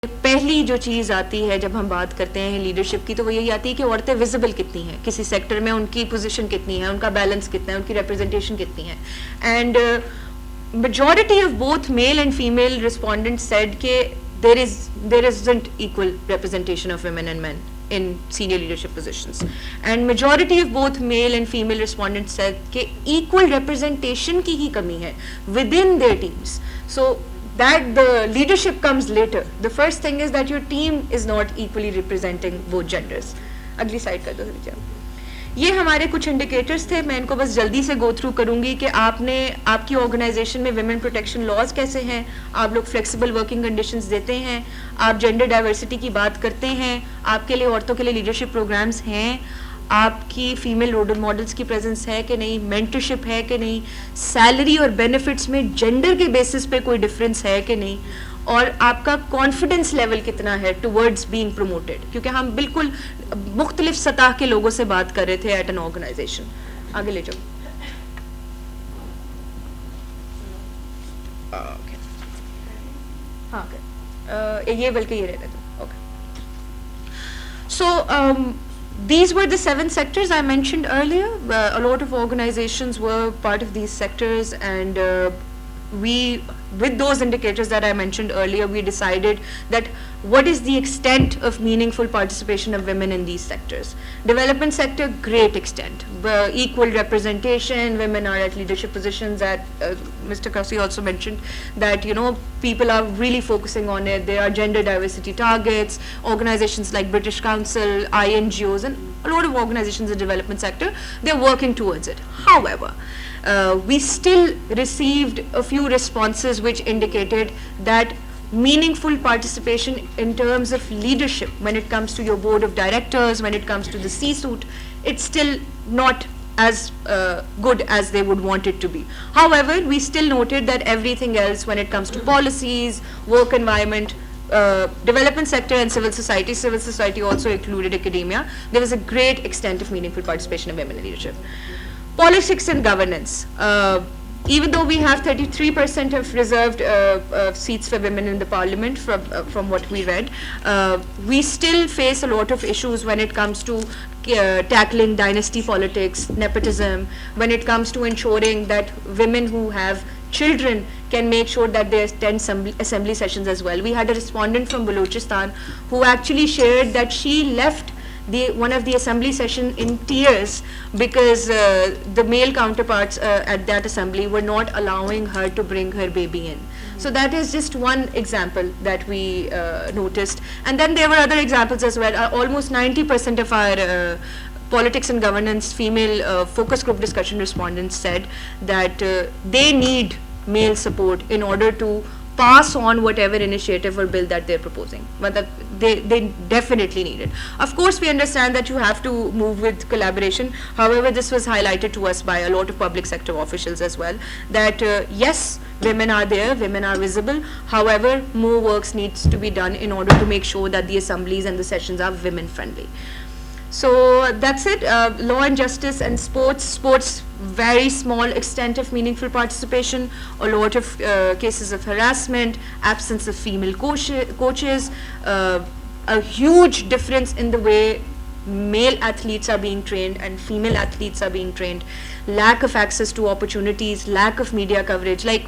پہلی جو چیز آتی ہے جب ہم بات کرتے ہیں لیڈرشپ کی تو وہ یہی آتی ہے کہ عورتیں ویزیبل کتنی ہیں کسی سیکٹر میں, ان کی پوزیشن کتنی ہے, ان کا بیلنس کتنا ہے, ان کی ریپرزنٹیشن کتنی ہے. And majority of both male and female respondents said کہ there isn't equal representation of women and men in senior leadership positions, and majority of both male and female respondents said کہ equal representation کی ہی کمی ہے within their teams. So that the leadership comes later. The first thing is that your team is not equally representing both genders. اگلی side کر دو جب. یہ ہمارے کچھ انڈیکیٹرز تھے, میں ان کو بس جلدی سے گو تھرو کروں گی کہ آپ کی آرگنائزیشن میں ویمن پروٹیکشن لاز کیسے ہیں, آپ لوگ فلیکسیبل ورکنگ کنڈیشنز دیتے ہیں, آپ جینڈر ڈائیورسٹی کی بات کرتے ہیں, آپ کے لیے عورتوں کے لیے لیڈرشپ پروگرامز ہیں, آپ کی فیمیل رول ماڈلس کی پریزنس ہے کہ نہیں, مینٹرشپ ہے کہ نہیں, سیلری اور بینیفٹس میں جینڈر کے بیسس پہ کوئی ڈفرینس ہے کہ نہیں, اور آپ کا کانفیڈنس لیول کتنا ہے ٹورڈز بینگ پروموٹیڈ, کیونکہ ہم بالکل مختلف سطح کے لوگوں سے بات کر رہے تھے ایٹ این آرگنائزیشن. آگے لے جاؤ. ہاں یہ بلکہ یہ رہنے دو. Okay, so these were the 7 sectors I mentioned earlier. A lot of organizations were part of these sectors, and with those indicators that I mentioned earlier, we decided that what is the extent of meaningful participation of women in these sectors. Development sector, great extent, equal representation, women are at leadership positions. Mr. Kasi also mentioned that people are really focusing on it. There are gender diversity targets. Organizations like British Council, INGOs, and a lot of organizations in the development sector, they're working towards it. However, we still received a few responses which indicated that meaningful participation in terms of leadership, when it comes to your board of directors, when it comes to the C-suite, it's still not as good as they would want it to be. However, we still noted that everything else, when it comes to policies, work environment, development sector and civil society also included academia, there was a great extent of meaningful participation of women in leadership. Politics and governance. Even though we have 33% of reserved seats for women in the parliament, from what we read, we still face a lot of issues when it comes to tackling dynasty politics, nepotism, when it comes to ensuring that women who have children can make sure that they attend assembly sessions as well. We had a respondent from Balochistan who actually shared that she left one of the assembly session in tears because the male counterparts at that assembly were not allowing her to bring her baby in. So that is just one example that we noticed, and then there were other examples as well. Almost 90% of our politics and governance female focus group discussion respondents said that they need male support in order to pass on whatever initiative or bill that they're proposing. But they definitely need it. Of course, we understand that you have to move with collaboration. However, this was highlighted to us by a lot of public sector officials as well, that yes, women are there, women are visible. However, more works needs to be done in order to make sure that the assemblies and the sessions are women friendly. So that's it. Law and justice and sports, very small extent of meaningful participation, a lot of cases of harassment, absence of female coaches, a huge difference in the way male athletes are being trained and female athletes are being trained, lack of access to opportunities, lack of media coverage, like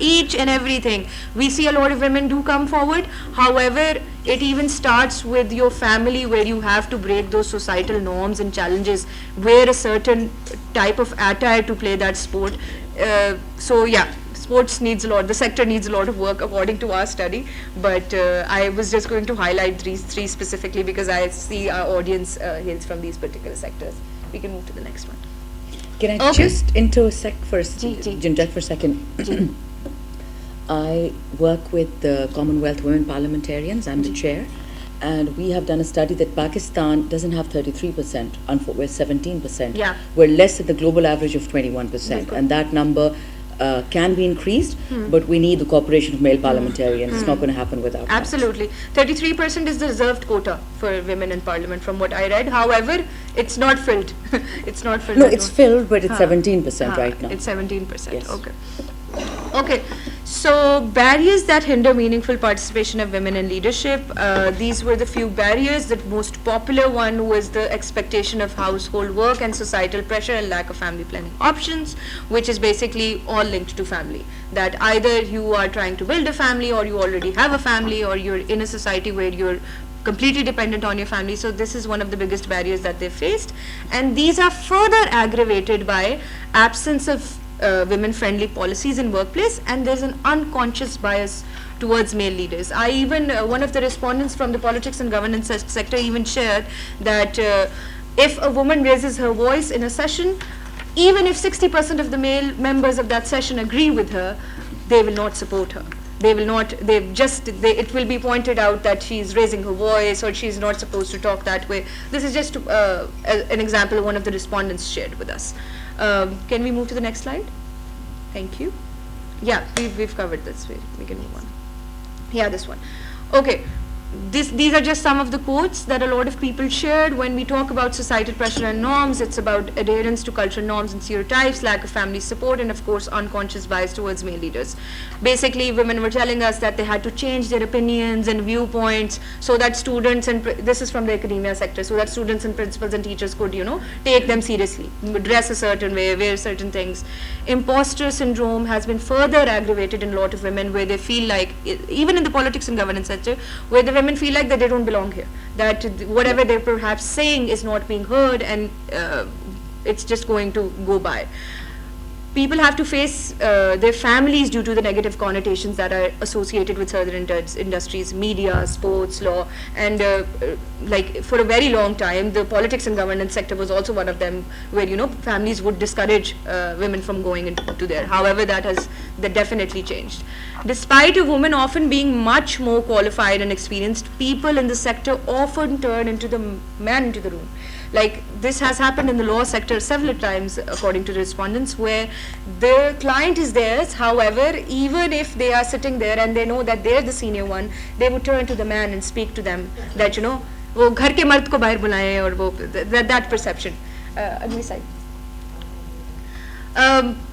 each and everything. We see a lot of women do come forward. However, it even starts with your family, where you have to break those societal norms and challenges, wear a certain type of attire to play that sport. So yeah, sports needs a lot, the sector needs a lot of work according to our study, but I was just going to highlight these 3 specifically because I see our audience hails from these particular sectors. We can move to the next one. Can I just interject for a second? I work with the Commonwealth Women Parliamentarians. I'm the chair, and we have done a study that Pakistan doesn't have 33%, we're 17%. Yeah. We're less than the global average of 21%, and that number can be increased, but we need the cooperation of male parliamentarians. It's not going to happen without that. Absolutely. 33% is the reserved quota for women in parliament from what I read. However, it's not filled. It's not filled. No, it's filled, but it's 17% right now. It's 17%. Yes. Okay. So barriers that hinder meaningful participation of women in leadership, these were the few barriers. The most popular one was the expectation of household work and societal pressure and lack of family planning options, which is basically all linked to family. That either you are trying to build a family, or you already have a family, or you're in a society where you're completely dependent on your family. So this is one of the biggest barriers that they faced, and these are further aggravated by absence of women-friendly policies in workplace, and there's an unconscious bias towards male leaders. I even, one of the respondents from the politics and governance sector even shared that if a woman raises her voice in a session, even if 60% of the male members of that session agree with her, they will not support her. They will not, it will be pointed out that she's raising her voice, or she's not supposed to talk that way. This is just an example one of the respondents shared with us. Can we move to the next slide? Thank you. Yeah, we've covered this. We can move on. Yeah, this one. Okay. These are just some of the quotes that a lot of people shared. When we talk about societal pressure and norms, it's about adherence to cultural norms and stereotypes, lack of family support, and of course unconscious bias towards male leaders. Basically, women were telling us that they had to change their opinions and viewpoints so that students, and this is from the academia sector, so that students and principals and teachers could, take them seriously, dress a certain way, wear certain things. Imposter syndrome has been further aggravated in a lot of women, where they feel like, even in the politics and governance sector, where the women feel like that they don't belong here, that whatever they're perhaps saying is not being heard, and it's just going to go by. People have to face their families due to the negative connotations that are associated with certain industries, media, sports, law, and like for a very long time, the politics and governance sector was also one of them, where families would discourage women from going into there. However, that definitely changed. Despite a woman often being much more qualified and experienced, people in the sector often turn into the man into the room. Like this has happened in the law sector several times, according to the respondents, where the client is theirs. However, even if they are sitting there and they know that they're the senior one, they would turn to the man and speak to them that वो घर के मर्द को बाहर बुलाएं, और वो that perception. Agli side.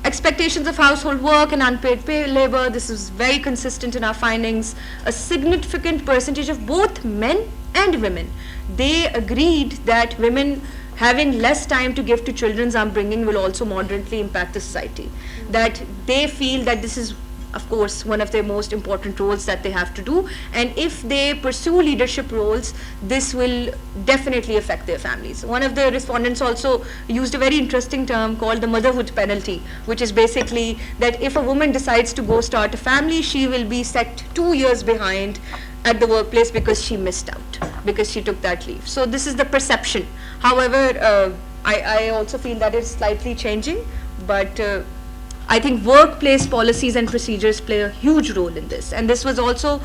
Expectations of household work and unpaid labor, this is very consistent in our findings. A significant percentage of both men and women, they agreed that women having less time to give to children's upbringing will also moderately impact the society. That they feel that this is, of course, one of their most important roles that they have to do, and if they pursue leadership roles, this will definitely affect their families. One of the respondents also used a very interesting term called the motherhood penalty, which is basically that if a woman decides to go start a family, she will be set 2 years behind at the workplace because she missed out, because she took that leave. So this is the perception. However, I also feel that it's slightly changing, but I think workplace policies and procedures play a huge role in this. And this was also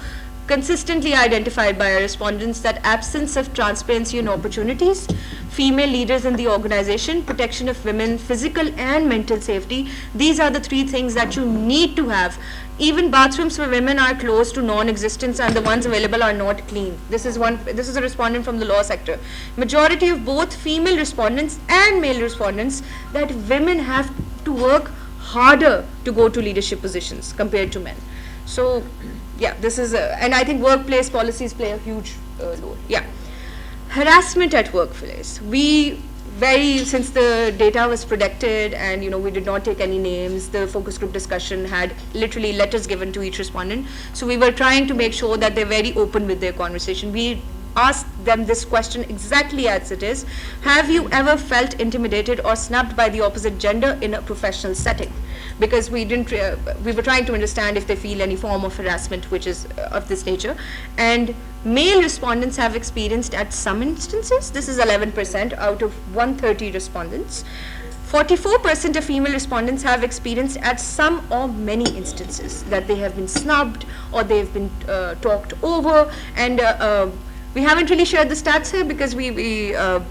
consistently identified by our respondents, that absence of transparency and opportunities, female leaders in the organization, protection of women, physical and mental safety, these are the 3 things that you need to have. Even bathrooms for women are close to non-existence, and the ones available are not clean. This is a respondent from the law sector. Majority of both female respondents and male respondents that women have to work harder to go to leadership positions compared to men. So yeah, this is and I think workplace policies play a huge role. Yeah. Harassment at workplace. Since the data was protected and we did not take any names, the focus group discussion had literally letters given to each respondent. So we were trying to make sure that they're very open with their conversation. We asked them this question exactly as it is. Have you ever felt intimidated or snubbed by the opposite gender in a professional setting? Because we were trying to understand if they feel any form of harassment which is of this nature. And male respondents have experienced at some instances, this is 11% out of 130 respondents. 44% of female respondents have experienced at some or many instances that they have been snubbed or they've been talked over. And we haven't really shared the stats here because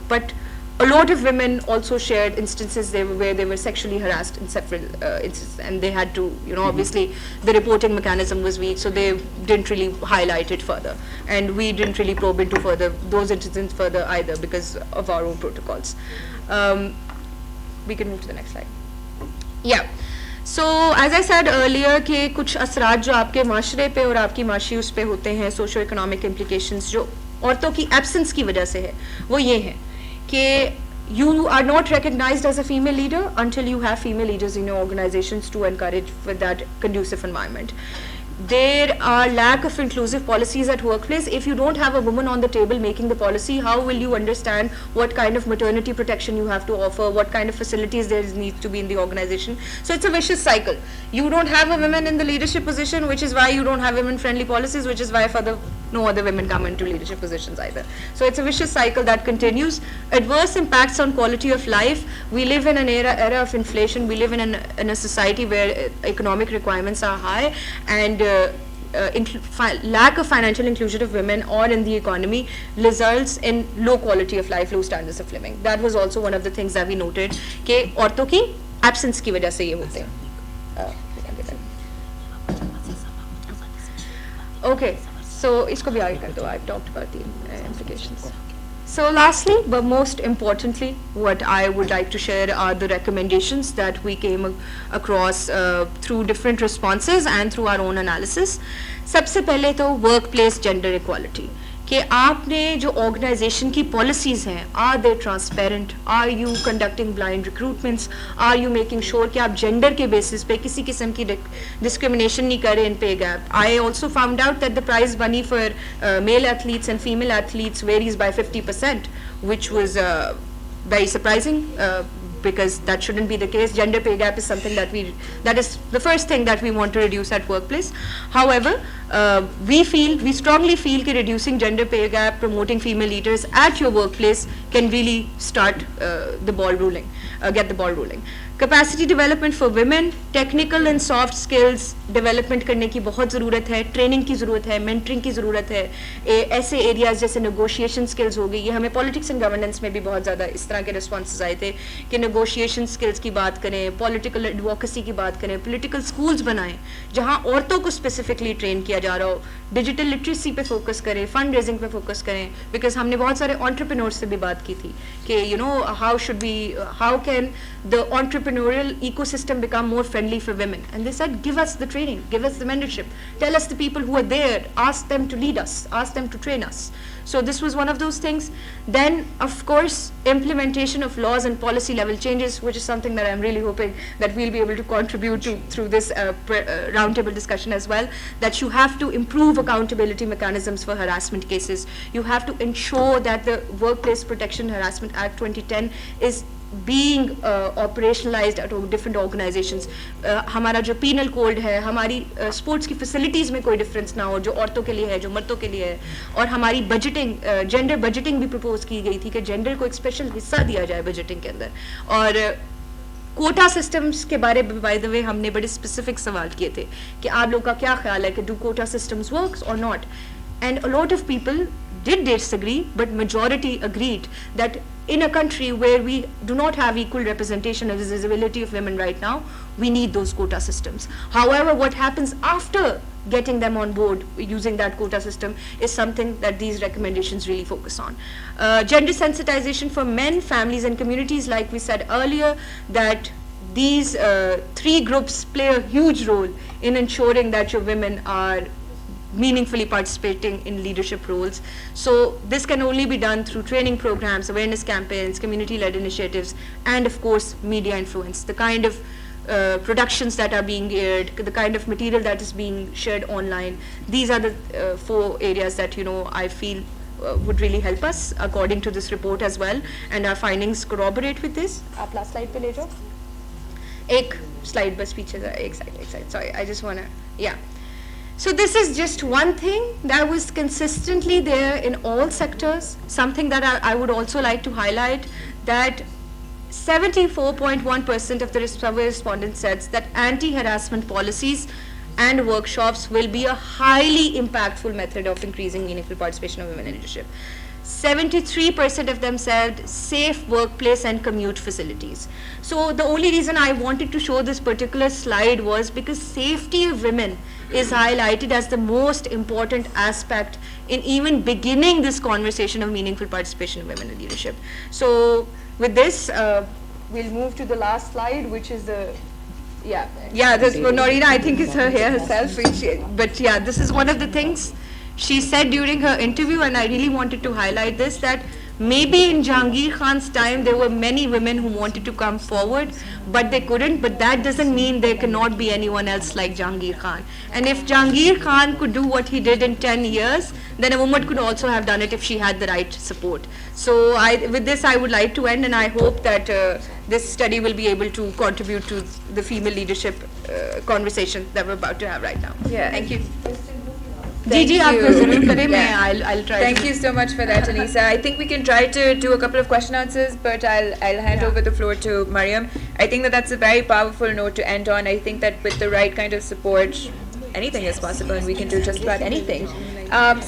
but a lot of women also shared instances where they were sexually harassed in several instances, and they had to, obviously the reporting mechanism was weak, so they didn't really highlight it further, and we didn't really probe into those incidents further either because of our own protocols. We can move to the next slide. Yeah. So as I said earlier کہ کچھ اثرات جو آپ کے معاشرے پہ اور آپ کی معاشی اس پہ ہوتے ہیں, سوشو اکنامک implications جو عورتوں کی ایبسنس کی وجہ سے ہے, وہ یہ ہے کہ you are not recognized as a female leader until you have female leaders in your organizations to encourage with that conducive environment. There are lack of inclusive policies at workplace. If you don't have a woman on the table making the policy, how will you understand what kind of maternity protection you have to offer, what kind of facilities there needs to be in the organization? So it's a vicious cycle. You don't have a woman in the leadership position, which is why you don't have women friendly policies, which is why no other women come into leadership positions either. So it's a vicious cycle that continues. Adverse impacts on quality of life. We live in an era of inflation. We live in a society where economic requirements are high, and lack of financial inclusion of women or in the economy results in low quality of life, low standards of living. That was also one of the things that we noted کہ عورتوں کی absence کی وجہ سے یہ ہوتے ہیں. Okay, so اس کو بھی آگے کر دو. I've talked about the implications. So lastly, but most importantly, what I would like to share are the recommendations that we came across through different responses and through our own analysis. سب سے پہلے تو work place gender equality, کہ آپ نے جو organization کی policies ہیں, are they transparent, are you conducting blind recruitments, are you making sure کہ آپ جینڈر کے بیسس پہ کسی قسم کی ڈسکریمنیشن نہیں کریں in pay gap. I also found out that the prize money for male athletes and female athletes varies by 50%, which was very surprising because that shouldn't be the case. Gender pay gap is something that is the first thing that we want to reduce at workplace. However, we strongly feel that reducing gender pay gap, promoting female leaders at your workplace can really start the ball rolling, get the ball rolling. Capacity development for women, technical and soft skills development کرنے کی بہت ضرورت ہے, training کی ضرورت ہے, mentoring کی ضرورت ہے. ایسے ایریاز جیسے نیگوشیشن اسکلز ہو گئی, یہ ہمیں پالیٹکس اینڈ گورننس میں بھی بہت زیادہ اس طرح کے رسپانسز آئے تھے کہ نیگوشیشن اسکلز کی بات کریں, پولیٹیکل ایڈوکیسی کی بات کریں, پولیٹیکل اسکولز بنائیں جہاں عورتوں کو اسپیسیفکلی ٹرین کیا جا رہا ہو, ڈیجیٹل لٹریسی پہ فوکس کریں, فنڈ ریزنگ پہ فوکس کریں, بیکاز ہم نے بہت سارے آنٹرپرینورس سے بھی بات کی تھی کہ how can the entrepreneurial ecosystem become more friendly for women, and they said give us the training, give us the mentorship, tell us the people who are there, ask them to lead us, ask them to train us. So this was one of those things. Then of course implementation of laws and policy level changes, which is something that I'm really hoping that we'll be able to contribute to through this roundtable discussion as well, that you have to improve accountability mechanisms for harassment cases. You have to ensure that the Workplace Protection Harassment Act 2010 is being operationalized at different organizations. ہمارا جو penal code ہے, ہماری sports کی facilities میں کوئی difference نہ ہو جو عورتوں کے لیے ہے, جو مردوں کے لیے ہے. اور ہماری بجٹنگ, جینڈر بجٹنگ بھی پرپوز کی گئی تھی کہ جینڈر کو ایک اسپیشل حصہ دیا جائے بجٹنگ کے اندر. اور کوٹا سسٹمس کے بارے میں بائی دا وے ہم نے بڑے اسپیسیفک سوال کیے تھے کہ آپ لوگ کا کیا خیال ہے کہ ڈو کوٹا سسٹمس ورکس اور not. And a lot of people did disagree, but majority agreed that in a country where we do not have equal representation and visibility of women right now, we need those quota systems. However, what happens after getting them on board using that quota system is something that these recommendations really focus on. Gender sensitization for men, families and communities, like we said earlier, that these three groups play a huge role in ensuring that your women are meaningfully participating in leadership roles. So this can only be done through training programs, awareness campaigns, community-led initiatives, and of course media influence. The kind of productions that are being aired, the kind of material that is being shared online, these are the 4 areas that I feel would really help us according to this report as well, and our findings corroborate with this. Aap last slide pe le jao. Ek slide bas piche za, ek side. Sorry, I just wanna, yeah. So this is just one thing that was consistently there in all sectors. Something that I would also like to highlight, that 74.1% of the survey respondents said that anti-harassment policies and workshops will be a highly impactful method of increasing meaningful participation of women in leadership. 73% of them said safe workplace and commute facilities. So the only reason I wanted to show this particular slide was because safety of women is highlighted as the most important aspect in even beginning this conversation of meaningful participation of women in leadership. So with this, we'll move to the last slide, which is the Yeah, this Norina, I think it's her hair herself. But yeah, this is one of the things she said during her interview, and I really wanted to highlight this, that maybe in Jahangir Khan's time there were many women who wanted to come forward, but they couldn't. But that doesn't mean there cannot be anyone else like Jahangir Khan. And if Jahangir Khan could do what he did in 10 years, then a woman could also have done it if she had the right support. So with this, I would like to end, and I hope that this study will be able to contribute to the female leadership conversation that we're about to have right now. Yeah. Thank you. Thank जी आप you. जरूर करें, मैं Yeah. I'll try. Thank you so much for that, Anisa. I think we can try to do a couple of question answers, but I'll hand over the floor to Mariam. I think that's a very powerful note to end on. I think that with the right kind of support, anything is possible, and we can do just about anything.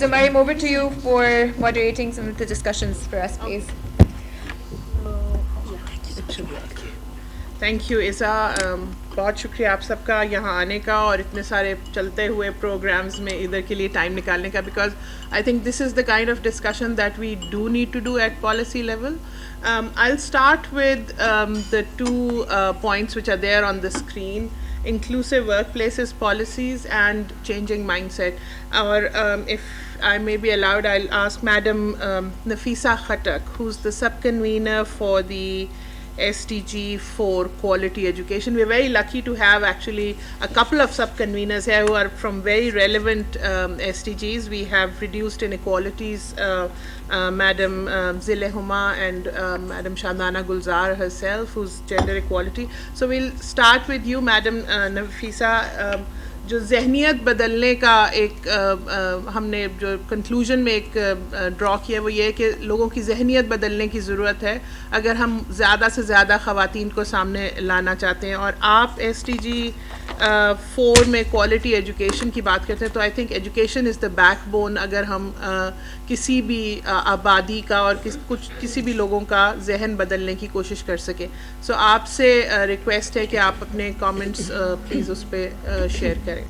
So Mariam, over to you for moderating some of the discussions for us, please. Thank you Isa, बहुत शुक्रिया आप सबका यहाँ आने का और इतने सारे चलते हुए प्रोग्राम्स में इधर के लिए टाइम निकालने का, because I think this is the kind of discussion that we do need to do at policy level. I'll start with the two points which are there on the screen: inclusive workplaces policies and changing mindset. Or if I may be allowed, I'll ask Madam Nafisa Khattak, who's the sub-convener for the SDG for quality education. We're very lucky to have actually a couple of sub-conveners here who are from very relevant SDGs. We have reduced inequalities, Madam Zile Huma and Madam Shandana Gulzar herself, who's gender equality. So we'll start with you, Madam Nafisa. جو ذہنیت بدلنے کا ایک ہم نے جو conclusion میں ایک ڈرا کیا وہ یہ ہے کہ لوگوں کی ذہنیت بدلنے کی ضرورت ہے اگر ہم زیادہ سے زیادہ خواتین کو سامنے لانا چاہتے ہیں. اور آپ ایس ٹی جی 4 میں کوالٹی ایجوکیشن کی بات کرتے ہیں تو I think education is the back bone. اگر ہم کسی بھی آبادی کا اور کسی بھی لوگوں کا ذہن بدلنے کی کوشش کر سکیں. سو آپ سے ریکویسٹ ہے کہ آپ اپنے کامنٹس پلیز اس پہ شیئر کریں.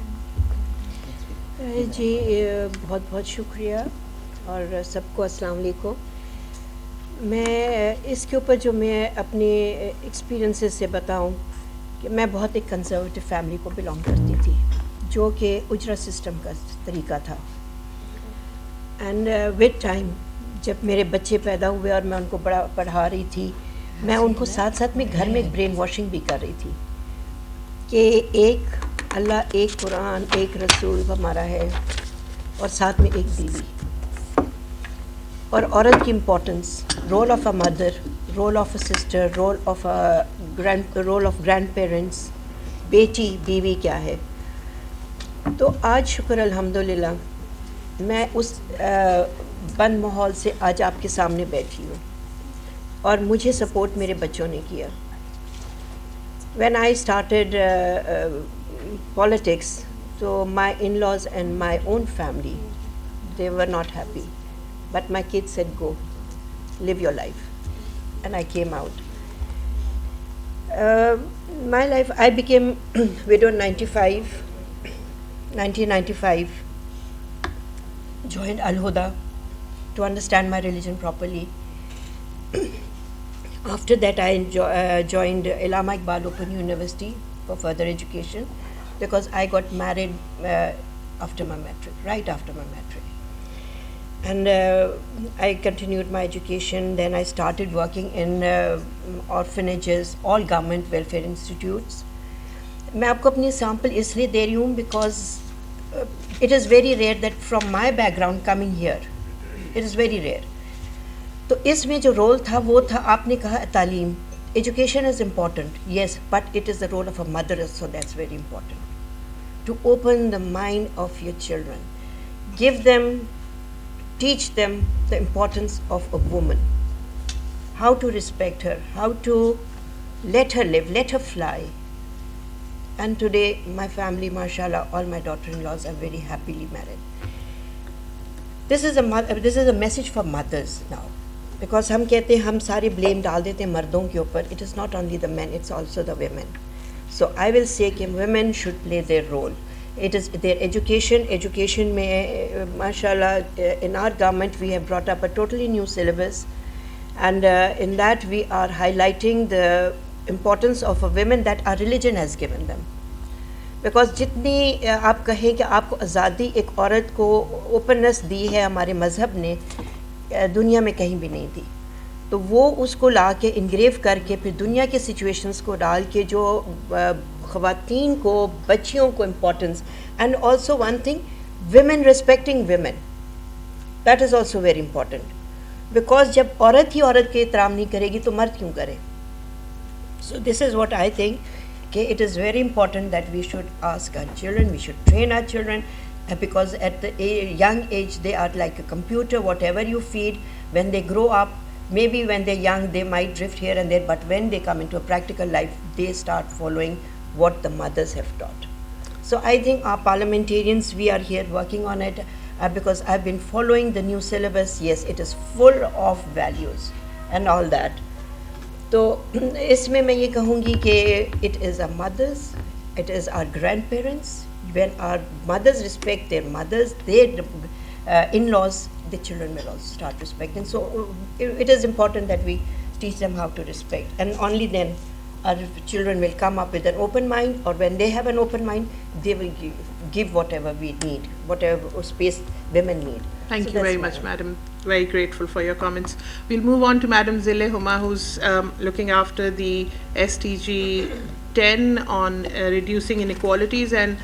جی بہت بہت شکریہ اور سب کو السلام علیکم. میں اس کے اوپر جو میں اپنے ایکسپیرینسز سے بتاؤں کہ میں بہت ایک کنزرویٹو فیملی کو بلانگ کرتی تھی جو کہ اجرا سسٹم کا طریقہ تھا. اینڈ ود ٹائم جب میرے بچے پیدا ہوئے اور میں ان کو بڑا پڑھا رہی تھی, میں ان کو ساتھ ساتھ میں گھر میں ایک برین واشنگ بھی کر رہی تھی کہ ایک اللہ, ایک قرآن, ایک رسول ہمارا ہے اور ساتھ میں ایک بیوی. اور عورت کی importance, role of a mother, role of a sister, role of grandparents, بیٹی بیوی کیا ہے. تو آج شکر الحمدللہ میں اس بند ماحول سے آج آپ کے سامنے بیٹھی ہوں اور مجھے سپورٹ میرے بچوں نے کیا. When I started politics, so my in-laws and my own family, they were not happy. But my kids said, go, live your life. And I came out. My life, I became widow in 1995, joined Al-Huda to understand my religion properly. After that, I joined Allama Iqbal Open University for further education because I got married after my matric, right after my matric. And I continued my education. Then I started working in orphanages, all government welfare institutes. میں آپ کو اپنی sample اس لیے دے رہی ہوں because it is very rare that from my back ground coming here, it is very rare. تو اس میں جو رول تھا وہ تھا, آپ نے کہا تعلیم, education is important, yes, but it is the role of a mother, so that's very important to open the mind of your children, give them, teach them the importance of a woman, how to respect her, how to let her live, let her fly. And today my family, mashallah, all my daughter-in-laws are very happily married. This is a message for mothers now, because hum kehte hain hum sare blame dal dete hain mardon ke upar. It is not only the men, it's also the women. So I will say that women should play their role. It is their education mein mashallah, in our government we have brought up a totally new syllabus, and in that we are highlighting the importance of a women that our religion has given them. Because جتنی آپ کہیں کہ آپ کو آزادی ایک عورت کو اوپننس دی ہے ہمارے مذہب نے, دنیا میں کہیں بھی نہیں دی. تو وہ اس کو لا کے انگریو کر کے پھر دنیا کے سچویشنز کو ڈال کے جو خواتین کو, بچیوں کو importance, and also one thing women respecting women, that is also very important. Because جب عورت ہی عورت کے احترام نہیں کرے گی تو مرد کیوں کرے. سو this is what I think کہ it is very important that we should ask our children, we should train our children, because at the young age they are like a computer, whatever you feed, when they grow up, maybe when they're young they might drift here and there, but when they come into a practical life they start following what the mothers have taught. So I think our parliamentarians, we are here working on it, because I've been following the new syllabus. Yes, it is full of values and all that. تو اس میں یہ کہوں گی کہ it is a mothers, it is our grandparents. When our mothers respect their mothers, their in laws, the children will also start respecting. So it is important that we teach them how to respect, and only then our children will come up with an open mind, or when they have an open mind they will give whatever we need, whatever space women need. Thank So you very that's much, my- madam. Very grateful for your comments. We'll move on to Madam Zile Huma, who's looking after the SDG 10 on reducing inequalities. And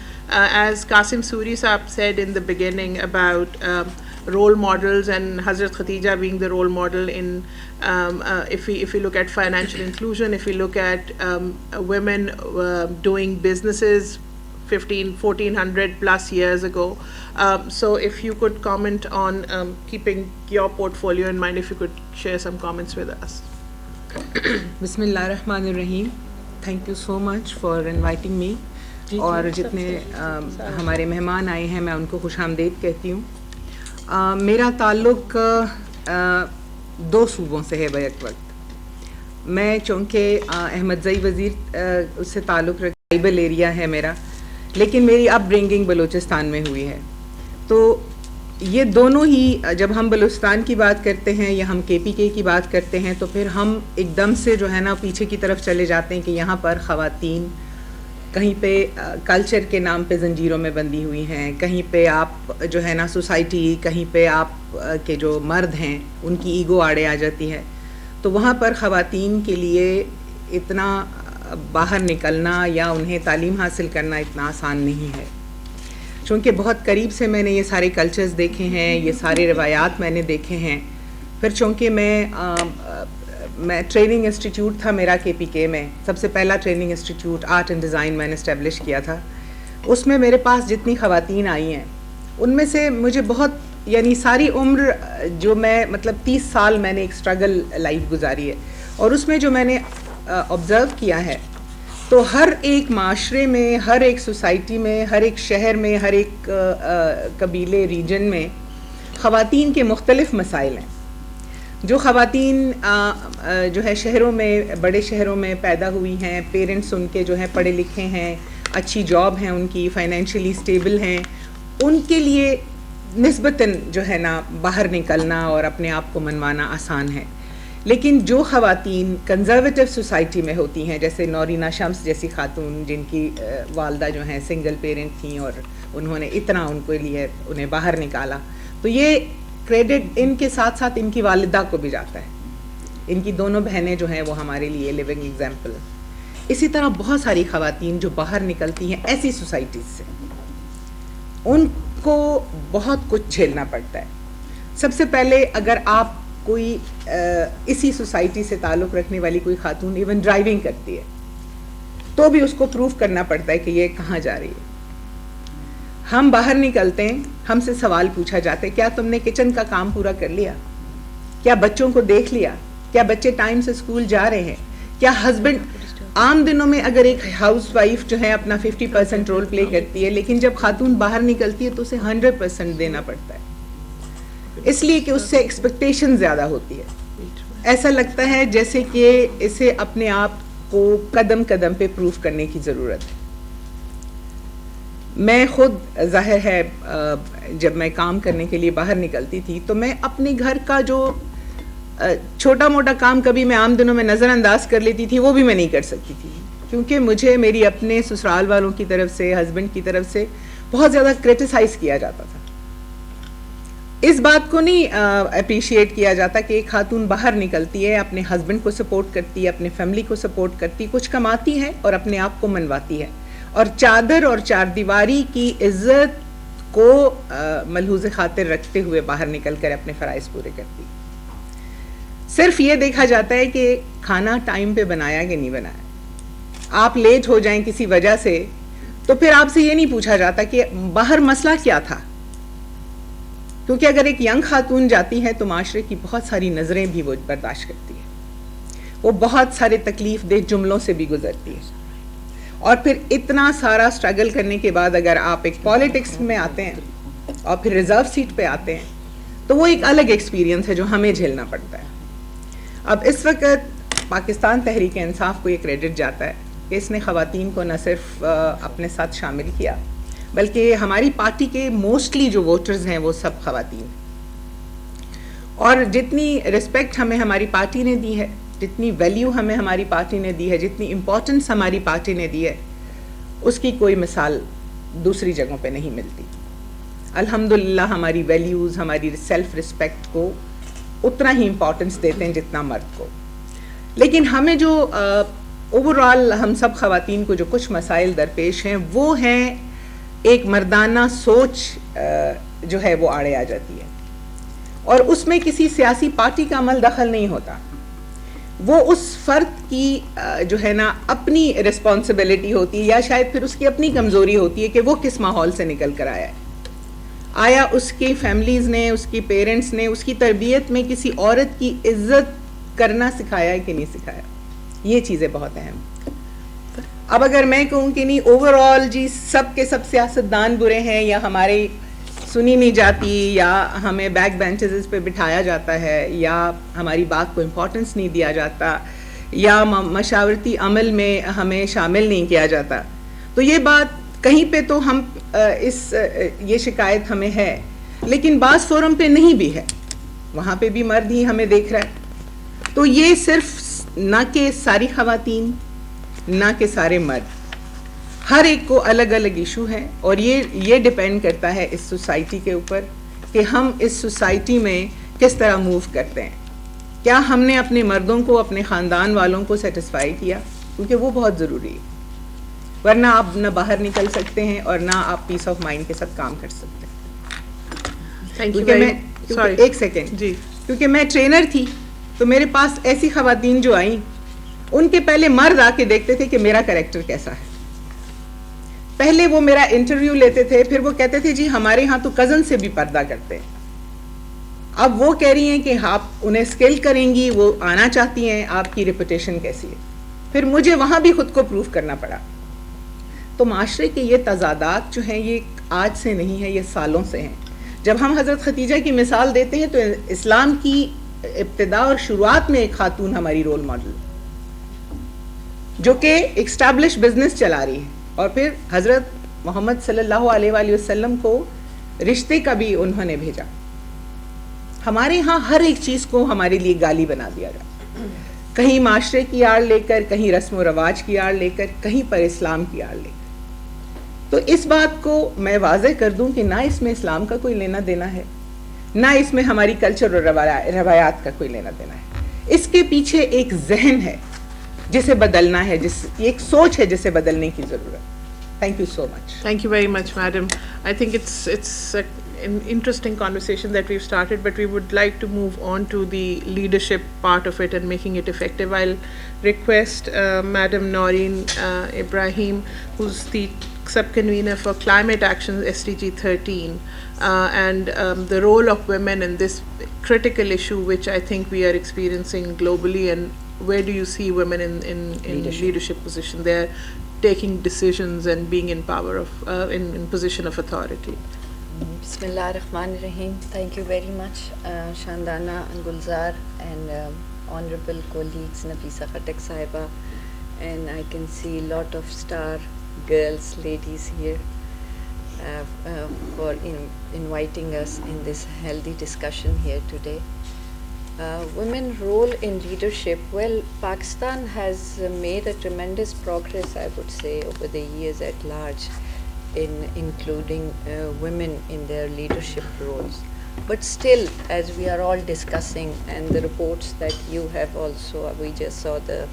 as Qasim Suri Saab said in the beginning about role models and Hazrat Khatija being the role model in, if we look at financial inclusion, if we look at women doing businesses 1400 plus years ago. So if you could comment on keeping your portfolio in mind, if you could share some comments with us. Bismillah ar-Rahman ar-Rahim. Thank you so much for inviting me. اور جتنے ہمارے مہمان آئے ہیں میں ان کو خوش آمدید کہتی ہوں. میرا تعلق دو صوبوں سے ہے بیک وقت. میں چونکہ احمد زئی وزیر اس سے تعلق ٹرائبل ایریا ہے میرا, لیکن میری اپ برنگنگ بلوچستان میں ہوئی ہے. تو یہ دونوں ہی, جب ہم بلوچستان کی بات کرتے ہیں یا ہم KPK کی بات کرتے ہیں تو پھر ہم ایک دم سے جو ہے نا پیچھے کی طرف چلے جاتے ہیں کہ یہاں پر خواتین کہیں پہ کلچر کے نام پہ زنجیروں میں بندھی ہوئی ہیں, کہیں پہ آپ جو ہے نا سوسائٹی, کہیں پہ آپ کے جو مرد ہیں ان کی ایگو آڑے آ جاتی ہے. تو وہاں پر خواتین کے لیے اتنا باہر نکلنا یا انہیں تعلیم حاصل کرنا اتنا آسان نہیں ہے. چونکہ بہت قریب سے میں نے یہ سارے کلچرز دیکھے ہیں, یہ سارے روایات میں نے دیکھے ہیں. پھر چونکہ میں ٹریننگ انسٹیٹیوٹ تھا میرا KPK میں, سب سے پہلا training institute art and design میں نے اسٹیبلش کیا تھا. اس میں میرے پاس جتنی خواتین آئی ہیں ان میں سے مجھے بہت, یعنی ساری عمر جو میں مطلب 30 سال میں نے ایک اسٹرگل لائف گزاری ہے, اور اس میں جو میں نے آبزرو کیا ہے تو ہر ایک معاشرے میں, ہر ایک سوسائٹی میں, ہر ایک شہر میں, ہر ایک قبیلے ریجن میں خواتین کے مختلف مسائل ہیں. جو خواتین جو ہے شہروں میں, بڑے شہروں میں پیدا ہوئی ہیں, پیرنٹس ان کے جو ہیں پڑھے لکھے ہیں, اچھی جاب ہیں ان کی, فائنینشلی اسٹیبل ہیں, ان کے لیے نسبتاً جو ہے نا باہر نکلنا اور اپنے آپ کو منوانا آسان ہے. لیکن جو خواتین کنزرویٹو سوسائٹی میں ہوتی ہیں, جیسے نورینہ شمس جیسی خاتون جن کی والدہ جو ہیں سنگل پیرنٹ تھیں اور انہوں نے اتنا ان کے لیے انہیں باہر نکالا, تو یہ کریڈٹ ان کے ساتھ ساتھ ان کی والدہ کو بھی جاتا ہے. ان کی دونوں بہنیں جو ہیں وہ ہمارے لیے لیونگ ایگزامپل. اسی طرح بہت ساری خواتین جو باہر نکلتی ہیں ایسی سوسائٹیز سے, ان کو بہت کچھ جھیلنا پڑتا ہے. سب سے پہلے اگر آپ کوئی اسی سوسائٹی سے تعلق رکھنے والی کوئی خاتون ایون ڈرائیونگ کرتی ہے تو بھی اس کو پروف کرنا پڑتا ہے کہ یہ کہاں جا رہی ہے. ہم باہر نکلتے ہیں, ہم سے سوال پوچھا جاتا ہے, کیا تم نے کچن کا کام پورا کر لیا, کیا بچوں کو دیکھ لیا, کیا بچے ٹائم سے اسکول جا رہے ہیں, کیا ہسبینڈ. عام دنوں میں اگر ایک ہاؤس وائف جو ہے اپنا 50% رول پلے کرتی ہے, لیکن جب خاتون باہر نکلتی ہے تو اسے 100% دینا پڑتا ہے, اس لیے کہ اس سے ایکسپیکٹیشن زیادہ ہوتی ہے. ایسا لگتا ہے جیسے کہ اسے اپنے آپ کو قدم قدم پہ پروف کرنے کی ضرورت ہے. میں خود ظاہر ہے جب میں کام کرنے کے لیے باہر نکلتی تھی تو میں اپنے گھر کا جو چھوٹا موٹا کام کبھی میں عام دنوں میں نظر انداز کر لیتی تھی, وہ بھی میں نہیں کر سکتی تھی, کیونکہ مجھے میری اپنے سسرال والوں کی طرف سے, ہسبینڈ کی طرف سے بہت زیادہ کرٹیسائز کیا جاتا تھا. اس بات کو نہیں اپریشیٹ کیا جاتا کہ ایک خاتون باہر نکلتی ہے, اپنے ہسبینڈ کو سپورٹ کرتی ہے, اپنے فیملی کو سپورٹ کرتی, کچھ کماتی ہے اور اپنے آپ کو منواتی ہے, اور چادر اور چار دیواری کی عزت کو ملحوظ خاطر رکھتے ہوئے باہر نکل کر اپنے فرائض پورے کرتی. صرف یہ دیکھا جاتا ہے کہ کھانا ٹائم پہ بنایا کہ نہیں بنایا. آپ لیٹ ہو جائیں کسی وجہ سے تو پھر آپ سے یہ نہیں پوچھا جاتا کہ باہر مسئلہ کیا تھا, کیونکہ اگر ایک ینگ خاتون جاتی ہے تو معاشرے کی بہت ساری نظریں بھی وہ برداشت کرتی ہے, وہ بہت سارے تکلیف دہ جملوں سے بھی گزرتی ہے, اور پھر اتنا سارا اسٹرگل کرنے کے بعد اگر آپ ایک پالیٹکس میں آتے ہیں اور پھر ریزرو سیٹ پہ آتے ہیں تو وہ ایک الگ ایکسپیرینس ہے جو ہمیں جھیلنا پڑتا ہے. اب اس وقت پاکستان تحریک انصاف کو یہ کریڈٹ جاتا ہے کہ اس نے خواتین کو نہ صرف اپنے ساتھ شامل کیا, بلکہ ہماری پارٹی کے موسٹلی جو ووٹرز ہیں وہ سب خواتین ہیں, اور جتنی رسپیکٹ ہمیں ہماری پارٹی نے دی ہے, جتنی ویلیو ہمیں ہماری پارٹی نے دی ہے, جتنی امپورٹنس ہماری پارٹی نے دی ہے, اس کی کوئی مثال دوسری جگہوں پہ نہیں ملتی. الحمدللہ ہماری ویلیوز, ہماری سیلف رسپیکٹ کو اتنا ہی امپورٹنس دیتے ہیں جتنا مرد کو. لیکن ہمیں جو اوور آل ہم سب خواتین کو جو کچھ مسائل درپیش ہیں وہ ہیں ایک مردانہ سوچ جو ہے وہ آڑے آ جاتی ہے, اور اس میں کسی سیاسی پارٹی کا عمل دخل نہیں ہوتا. وہ اس فرد کی جو ہے نا اپنی رسپانسبلٹی ہوتی ہے, یا شاید پھر اس کی اپنی کمزوری ہوتی ہے کہ وہ کس ماحول سے نکل کر آیا ہے. آیا اس کی فیملیز نے, اس کی پیرنٹس نے اس کی تربیت میں کسی عورت کی عزت کرنا سکھایا ہے کہ نہیں سکھایا. یہ چیزیں بہت اہم. اب اگر میں کہوں کہ نہیں اوور آل جی سب کے سب سیاستدان برے ہیں, یا ہمارے سنی نہیں جاتی, یا ہمیں بیک بینچز پہ بٹھایا جاتا ہے, یا ہماری بات کو امپورٹنس نہیں دیا جاتا, یا مشاورتی عمل میں ہمیں شامل نہیں کیا جاتا, تو یہ بات کہیں پہ تو ہم یہ شکایت ہمیں ہے, لیکن بعض فورم پہ نہیں بھی ہے, وہاں پہ بھی مرد ہی ہمیں دیکھ رہا ہے. تو یہ صرف نہ کہ ساری خواتین, نہ کہ سارے مرد, ہر ایک کو الگ الگ ایشو ہے, اور یہ ڈیپینڈ کرتا ہے اس سوسائٹی کے اوپر کہ ہم اس سوسائٹی میں کس طرح موو کرتے ہیں. کیا ہم نے اپنے مردوں کو, اپنے خاندان والوں کو سیٹسفائی کیا, کیونکہ وہ بہت ضروری ہے, ورنہ آپ نہ باہر نکل سکتے ہیں اور نہ آپ پیس آف مائنڈ کے ساتھ کام کر سکتے ہیں. کیونکہ ایک سیکنڈ جی, کیونکہ میں ٹرینر تھی تو میرے پاس ایسی خواتین جو آئیں, ان کے پہلے مرد آ کے دیکھتے تھے کہ میرا کریکٹر کیسا ہے. پہلے وہ میرا انٹرویو لیتے تھے, پھر وہ کہتے تھے جی ہمارے ہاں تو کزن سے بھی پردہ کرتے ہیں. اب وہ کہہ رہی ہیں کہ آپ انہیں اسکل کریں گی, وہ آنا چاہتی ہیں, آپ کی ریپوٹیشن کیسی ہے. پھر مجھے وہاں بھی خود کو پروف کرنا پڑا. تو معاشرے کے یہ تضادات جو ہیں یہ آج سے نہیں ہے, یہ سالوں سے ہیں. جب ہم حضرت ختیجہ کی مثال دیتے ہیں تو اسلام کی ابتدا اور شروعات میں ایک خاتون ہماری رول ماڈل جو کہ اسٹیبلش بزنس چلا رہی ہے, اور پھر حضرت محمد صلی اللہ علیہ وآلہ وسلم کو رشتے کا بھی انہوں نے بھیجا. ہمارے ہاں ہر ایک چیز کو ہمارے لیے گالی بنا دیا جاتا, کہیں معاشرے کی آڑ لے کر, کہیں رسم و رواج کی آڑ لے کر, کہیں پر اسلام کی آڑ لے کر. تو اس بات کو میں واضح کر دوں کہ نہ اس میں اسلام کا کوئی لینا دینا ہے, نہ اس میں ہماری کلچر اور روایات کا کوئی لینا دینا ہے. اس کے پیچھے ایک ذہن ہے جسے بدلنا ہے, ایک سوچ ہے جسے بدلنے کی ضرورت. Thank you so much. Thank you very much, madam. I think it's an interesting conversation that we've started, but we would like to move on to the leadership part of it and making it effective. I'll request Madam Noreen Ibrahim, who's the sub-convener for Climate Action SDG 13, and the role of women in this critical issue, which I think we are experiencing globally, and where do you see women in leadership position? They're taking decisions and being in power of in position of authority. Bismillah ar-Rahman ar-Rahim. Thank you very much, Shandana and Gulzar and honorable colleagues Nafisa Khattak Sahiba, and I can see a lot of star girls, ladies here for inviting us in this healthy discussion here today. women role in leadership. Well, Pakistan has made a tremendous progress, I would say, over the years at large in including women in their leadership roles. But still, as we are all discussing, and the reports that you have also, we just saw the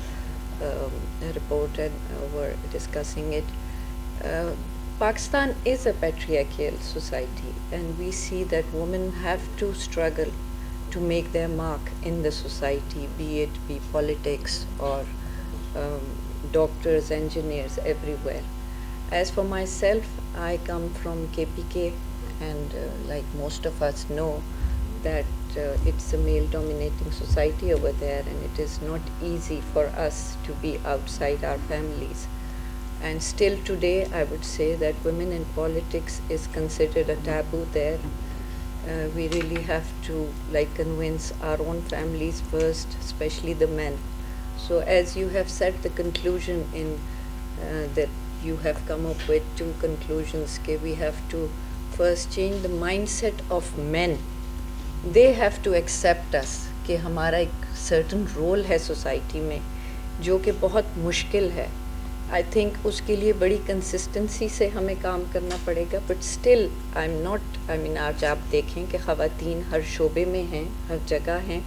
report and were discussing it. Pakistan is a patriarchal society, and we see that women have to struggle to make their mark in the society, be politics or doctors, engineers, everywhere. As for myself, I come from KPK, and like most of us know that it's a male-dominating society over there, and it is not easy for us to be outside our families. And still today, I would say that women in politics is considered a taboo there. We really have to convince our own families first, especially the men. So as you have said the conclusion in that you have come up with two conclusions, that we have to first change the mindset of men. They have to accept us کہ ہمارا ایک certain role ہے society میں جو کہ بہت مشکل ہے. آئی تھنک اس کے لیے بڑی کنسسٹنسی سے ہمیں کام کرنا پڑے گا. بٹ اسٹل آج آپ دیکھیں کہ خواتین ہر شعبے میں ہیں, ہر جگہ ہیں,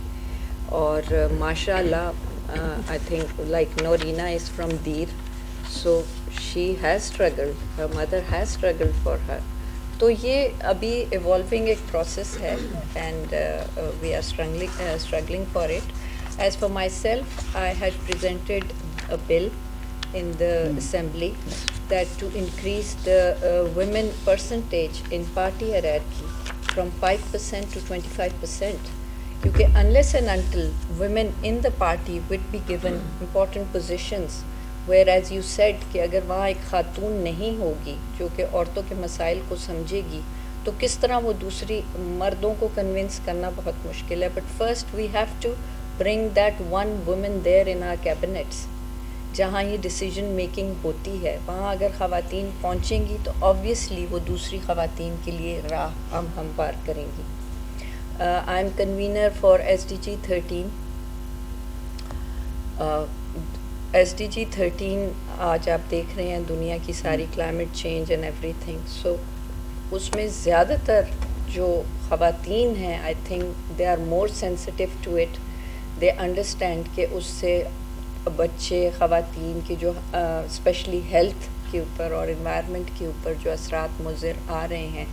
اور ماشاء اللہ I think like Noreena is from there, so she has struggled, her mother has struggled for her. تو یہ ابھی ایوالونگ ایک پروسیس ہے, and we are struggling for it. As for myself, I had presented a bill in the assembly that to increase the women percentage in party hierarchy from 5% to 25%. Because unless and until women in the party would be given important positions, whereas you said کہ اگر وہاں ایک خاتون نہیں ہوگی جو کہ عورتوں کے مسائل کو سمجھے گی, تو کس طرح وہ دوسری مردوں کو کنونس کرنا بہت مشکل ہے. But first we have to bring that one woman there in our cabinets جہاں یہ ڈیسیجن میکنگ ہوتی ہے. وہاں اگر خواتین پہنچیں گی تو آبویسلی وہ دوسری خواتین کے لیے راہ ہم ہموار کریں گی. I am convener for SDG 13. SDG 13 آج آپ دیکھ رہے ہیں دنیا کی ساری climate change and everything. So اس میں زیادہ تر جو خواتین ہیں, I think they are more sensitive to it. They understand کہ اس سے بچے, خواتین کی جو اسپیشلی ہیلتھ کے اوپر اور انوائرمنٹ کے اوپر جو اثرات مضر آ رہے ہیں,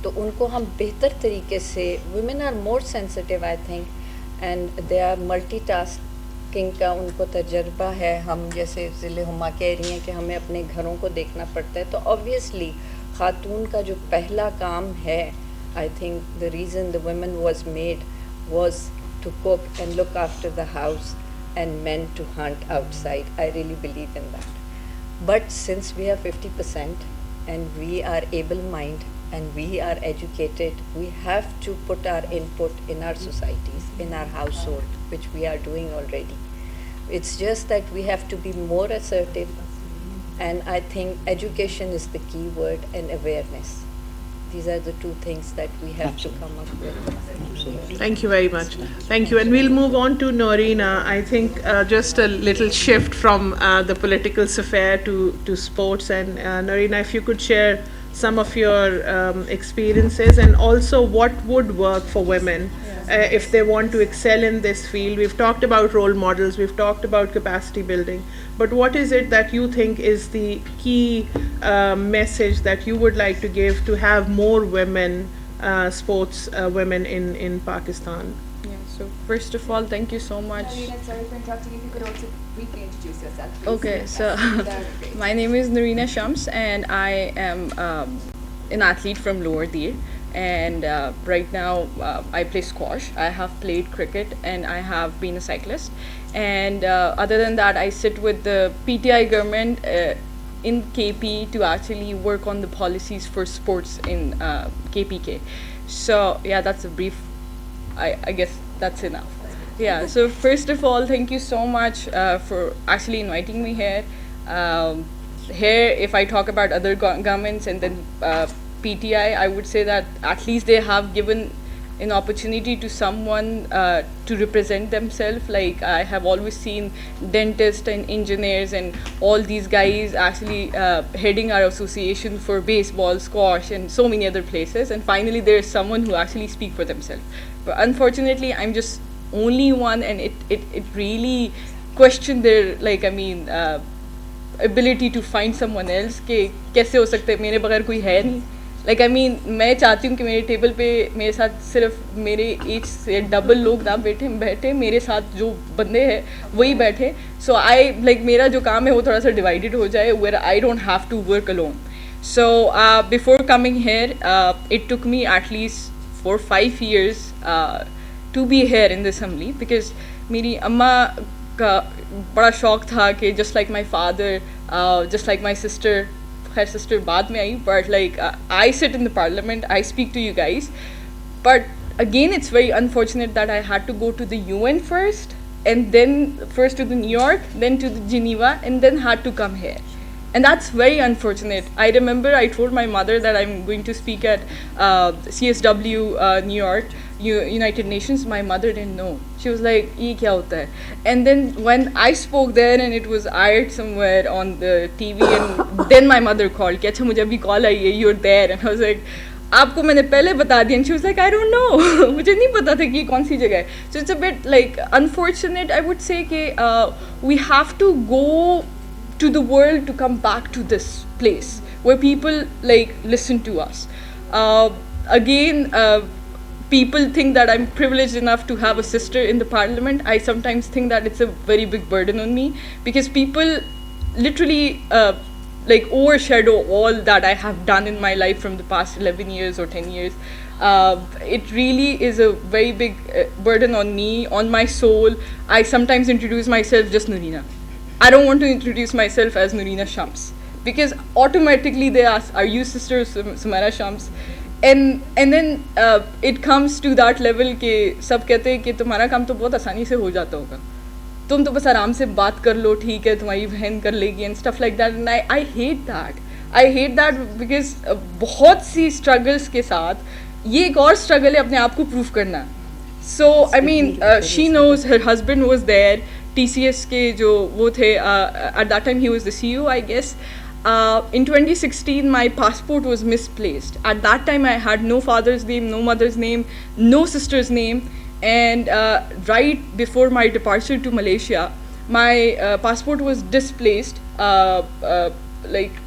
تو ان کو ہم بہتر طریقے سے, women are more sensitive I think, and they are multitasking کا ان کو تجربہ ہے. ہم جیسے ضلع ہما کہہ رہی ہیں کہ ہمیں اپنے گھروں کو دیکھنا پڑتا ہے, تو آبویسلی خاتون کا جو پہلا کام ہے, I think the reason the women was made was to cook and look after the house, and men to hunt outside. I really believe in that. But since we are 50% and we are able-minded and we are educated, we have to put our input in our societies, in our household, which we are doing already. It's just that we have to be more assertive, and I think education is the key word, and awareness. These are the two things that we have to come up with. Thank you very much. Thank you. And we'll move on to Norina. I think just a little shift from the political sphere to sports. And Norina, if you could share some of your experiences, and also what would work for women if they want to excel in this field. We've talked about role models, we've talked about capacity building, but what is it that you think is the key message that you would like to give to have more women, sports women in Pakistan? Yeah, so first of all, thank you so much. Sorry for interrupting. If you could also briefly introduce yourself, please. Okay, so That would be great. my name is Norina Shams, and I am an athlete from Lower Deer. And right now I play squash. I have played cricket, and I have been a cyclist. And other than that, I sit with the PTI government in KP to actually work on the policies for sports in KPK. So yeah, that's a brief. I guess that's enough. Yeah, so first of all, thank you so much for actually inviting me here. Here, if I talk about other governments and then PTI, I would say that at least they have given an opportunity to someone to represent themselves. Like I have always seen dentists and engineers and all these guys actually heading our association for baseball, squash, and so many other places. And finally, there is someone who actually speak for themselves. But unfortunately, I'm just only one, and it really questioned their ability to find someone else کہ کیسے ہو سکتے میرے بغیر کوئی ہے نہیں. Like I مین میں چاہتی ہوں کہ میرے ٹیبل پہ میرے ساتھ صرف میرے ایج سے ڈبل لوگ نہ بیٹھے میرے ساتھ جو بندے ہیں وہی بیٹھے. سو آئی لائک میرا جو کام ہے وہ تھوڑا سا ڈیوائڈیڈ ہو جائے where I don't have to work alone. So before coming here it took me at least 4-5 years to be here in the assembly because میری اماں کا بڑا شوق تھا کہ just like my father, just like my sister, خیر sister بعد میں آئی, but like I sit in the parliament, I speak to you guys. But again it's very unfortunate that I had to go to the UN first, and then first to the New York, then to the Geneva, and then had to come here. And that's very unfortunate. I remember I told my mother that I'm going to speak at CSW New York, United Nations. My mother didn't know. She was like, "Ye kya hota hai?" And then when I spoke there and it was aired somewhere on the TV, and then my mother called کہ اچھا مجھے ابھی کال آئی ہے, you're there. And I was like, آپ کو میں نے پہلے بتا دیا. And she was like, I don't know. مجھے نہیں پتا تھا کہ یہ کون سی جگہ ہے. So it's a bit like unfortunate, I would say, کہ we have to go to the world to come back to this place where people like listen to us. Again, people think that I'm privileged enough to have a sister in the parliament. I sometimes think that it's a very big burden on me because people literally like overshadow all that I have done in my life from the past 11 years or 10 years. It really is a very big burden on me, on my soul. I sometimes introduce myself just Noorina. I don't want to introduce myself as Noorina Shams because automatically they ask, are you sister Sumaira Shams? And then it comes to that level کہ سب کہتے ہیں کہ تمہارا کام تو بہت آسانی سے ہو جاتا ہوگا, تم تو بس آرام سے بات کر لو, ٹھیک ہے تمہاری بہن کر لے گی and stuff like that. And I hate that because بہت سی اسٹرگلس کے ساتھ یہ ایک اور اسٹرگل ہے اپنے آپ کو پروف کرنا. So I mean she knows, her husband was there, TCS کے جو وہ تھے, at that time he was the CEO I guess. In 2016 my passport was misplaced. At that time I had no father's name, no mother's name, no sister's name, and right before my departure to Malaysia my passport was displaced like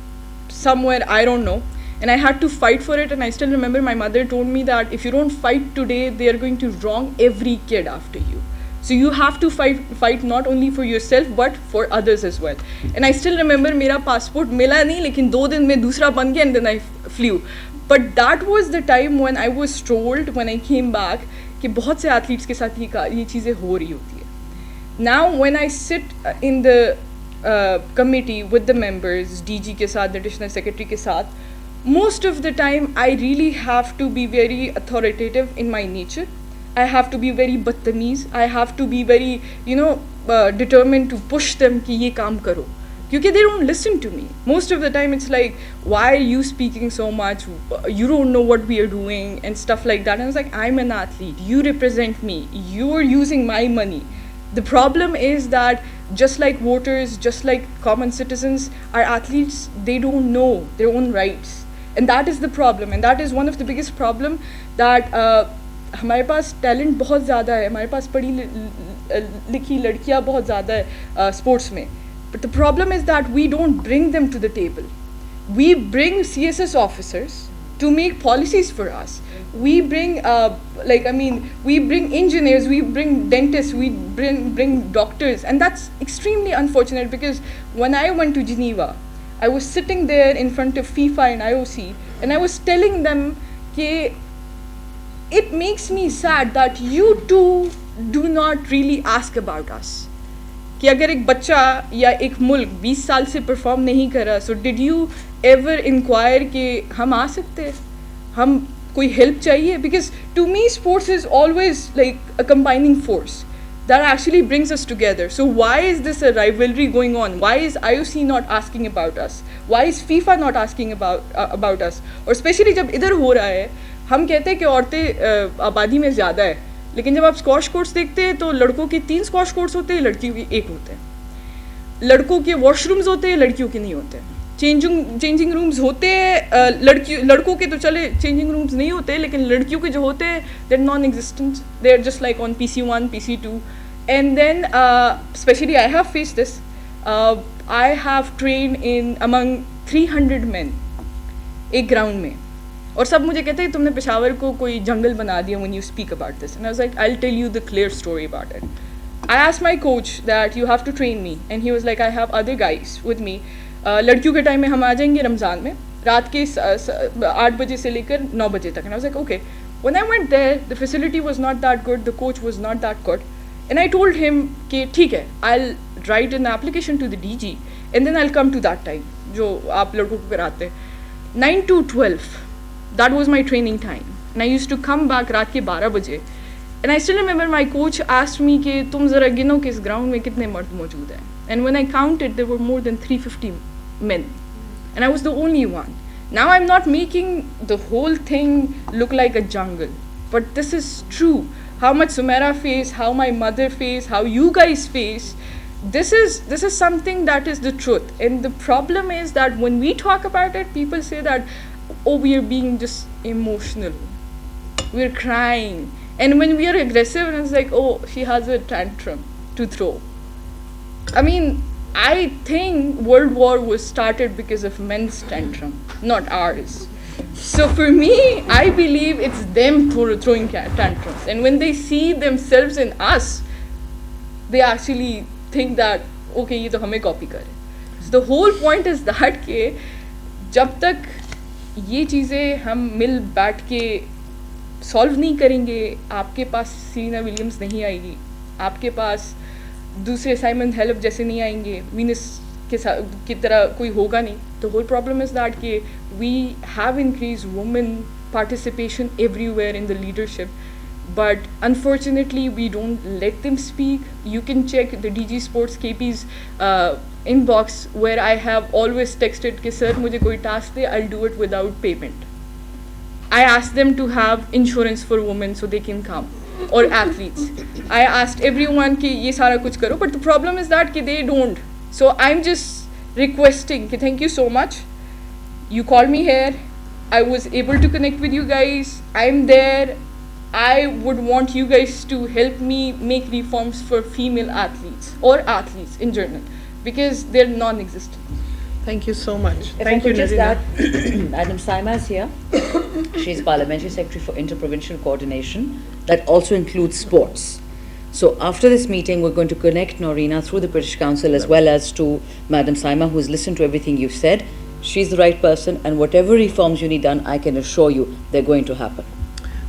somewhere, I don't know, and I had to fight for it. And I still remember my mother told me that if you don't fight today they are going to wrong every kid after you. So you have to fight not only for yourself but for others as well. And I still remember میرا passport ملا نہیں لیکن 2 دن میں دوسرا بن گیا and then I flew. But that was the time when I was told when I came back کہ بہت سے athletes کے ساتھ یہ چیزیں ہو رہی ہوتی ہیں. Now when I sit in the committee with the members, DG کے ساتھ, additional secretary کے ساتھ, most of the time I really have to be very authoritative in my nature. I have to be very بدتمیز, I have to be very determined to push them کہ یہ کام کرو, کیونکہ they don't listen to me. Most of the time it's like, why are you speaking so much, you don't know what we are doing and stuff like that. And I was like, I'm an athlete, you represent me, you are using my money. The problem is that just like voters, just like common citizens, our athletes, they don't know their own rights, and that is the problem, and that is one of the biggest problem that ہمارے پاس talent بہت زیادہ ہے, ہمارے پاس پڑھی لکھی لڑکیاں بہت زیادہ ہے اسپورٹس میں, but the problem is that we don't bring them to the table. We bring CSS officers to make policies for us. We bring we bring engineers, we bring dentists, we bring doctors, and that's extremely unfortunate because when I went to Geneva, I was sitting there in front of FIFA and IOC, and I was telling them that it makes me sad that you two do not really ask about us. کہ اگر ایک بچہ یا ایک ملک 20 سال سے perform نہیں کر رہا, so did you ever inquire کہ ہم آ سکتے ہیں, ہم کوئی ہیلپ چاہیے? Because to me sports is always like a combining force that actually brings us together. So why is this a rivalry going on? Why is IOC not asking about us? Why is FIFA not asking about us? اور especially جب ادھر ہو رہا ہے, ہم کہتے ہیں کہ عورتیں آبادی میں زیادہ ہے, لیکن جب آپ اسکواش کورٹس دیکھتے ہیں تو لڑکوں کے 3 اسکواش کورٹس ہوتے ہیں, لڑکیوں کے 1 ہوتے ہیں. لڑکوں کے واش رومز ہوتے ہیں, لڑکیوں کے نہیں ہوتے. چینجنگ رومز ہوتے ہیں, لڑکوں کے تو چلے چینجنگ رومز نہیں ہوتے, لیکن لڑکیوں کے جو ہوتے ہیں they are non existent, they are just like on PC1, PC2. And then especially I have face this, I have trained in among 300 men ایک گراؤنڈ میں, اور سب مجھے کہتے ہیں تم نے پشاور کو کوئی جنگل بنا دیا when you speak about this. And I was like, I'll tell you the clear story about it. I asked my coach that you have to train me, and he was like, I have other guys with me. لڑکیوں کے time میں ہم آ جائیں گے رمضان میں رات کے 8 بجے سے لے کر 9 بجے تک. And I was like, okay. When I went there, the facility was not that good, the coach was not that good. And I told him کہ ٹھیک ہے, I'll write an application to the DG and then I'll come to that time جو آپ لڑکوں کو کراتے. 9 to 12, that was my training time. And I used to come back رات کے 12 بجے. And I still remember my coach asked me کہ تم ذرا گنو کہ اس گراؤنڈ میں کتنے مرد موجود ہیں. And when I counted, there were more than 350 men. And I was the only one. Now I'm not making the whole thing look like a jungle. But this is true. How much Sumaira faced, how my mother faced, how you guys face. This is something that is the truth. And the problem is that when we talk about it, people say that, oh, we are being just emotional. We're crying. And when we are aggressive, and it's like, oh, she has a tantrum to throw. I mean, I think World War was started because of men's tantrum, not ours. So for me, I believe it's them throwing tantrums. And when they see themselves in us, they actually think that, okay, ye to hame copy kare. So the whole point is that کہ جب تک یہ چیزیں ہم مل بیٹھ کے solve نہیں کریں گے, آپ کے پاس سیرینا ولیمز نہیں آئے گی, آپ کے پاس دوسرے سائمن ہیلپ جیسے نہیں آئیں گے, وینس کی طرح کوئی ہوگا نہیں. The whole problem is that کہ we have increased women participation everywhere in the leadership, but unfortunately we don't let them speak. You can check the DG Sports KP's inbox where I have always texted کہ sir مجھے کوئی task they, I'll do it without payment. I asked them to have insurance for women so they can come, or athletes. I asked everyone کہ یہ سارا کچھ کرو, but the problem is that کہ they don't. So I'm just requesting کہ thank you so much. You called me here. I was able to connect with you guys. I'm there. I would want you guys to help me make reforms for female athletes or athletes in general because they're non-existent. Thank you so much. If Thank I could you, just Narina. add, Madam Saima is here. She's Parliamentary Secretary for Interprovincial Coordination. That also includes sports. So after this meeting, we're going to connect Norina through the British Council as well as to Madam Saima, who's listened to everything you've said. She's the right person, and whatever reforms you need done, I can assure you they're going to happen.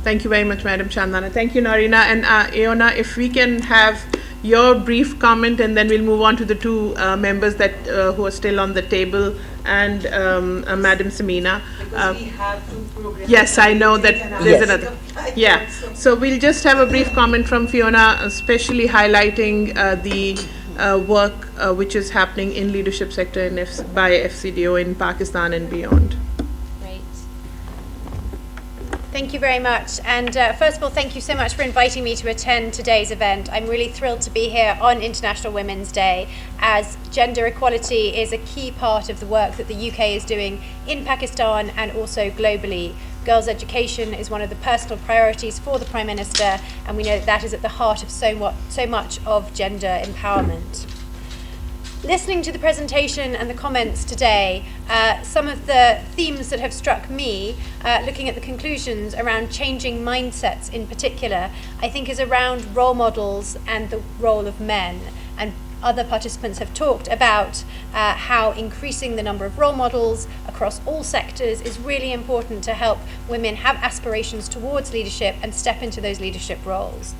Thank you very much, Madam Chandana. Thank you, Narina. And Aona, if we can have your brief comment, and then we'll move on to the two members that who are still on the table, and Madam Samina. Because we have two programs. Yes, I know that there's Yes. another. Yeah. So we'll just have a brief comment from Fiona, especially highlighting the work which is happening in leadership sector by FCDO in Pakistan and beyond. Great. Thank you very much. And first of all, thank you so much for inviting me to attend today's event. I'm really thrilled to be here on International Women's Day, as gender equality is a key part of the work that the UK is doing in Pakistan and also globally. Girls' education is one of the personal priorities for the Prime Minister, and we know that is at the heart of so much of gender empowerment. Listening to the presentation and the comments today, some of the themes that have struck me, looking at the conclusions around changing mindsets in particular, I think is around role models and the role of men. And other participants have talked about how increasing the number of role models across all sectors is really important to help women have aspirations towards leadership and step into those leadership roles.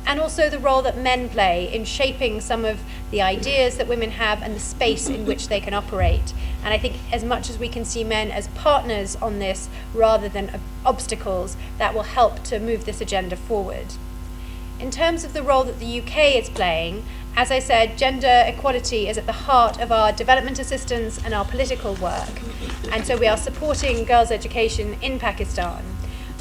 And also the role that men play in shaping some of the ideas that women have and the space in which they can operate. And I think as much as we can see men as partners on this rather than obstacles, that will help to move this agenda forward. In terms of the role that the UK is playing, as I said, gender equality is at the heart of our development assistance and our political work. And so we are supporting girls' education in Pakistan.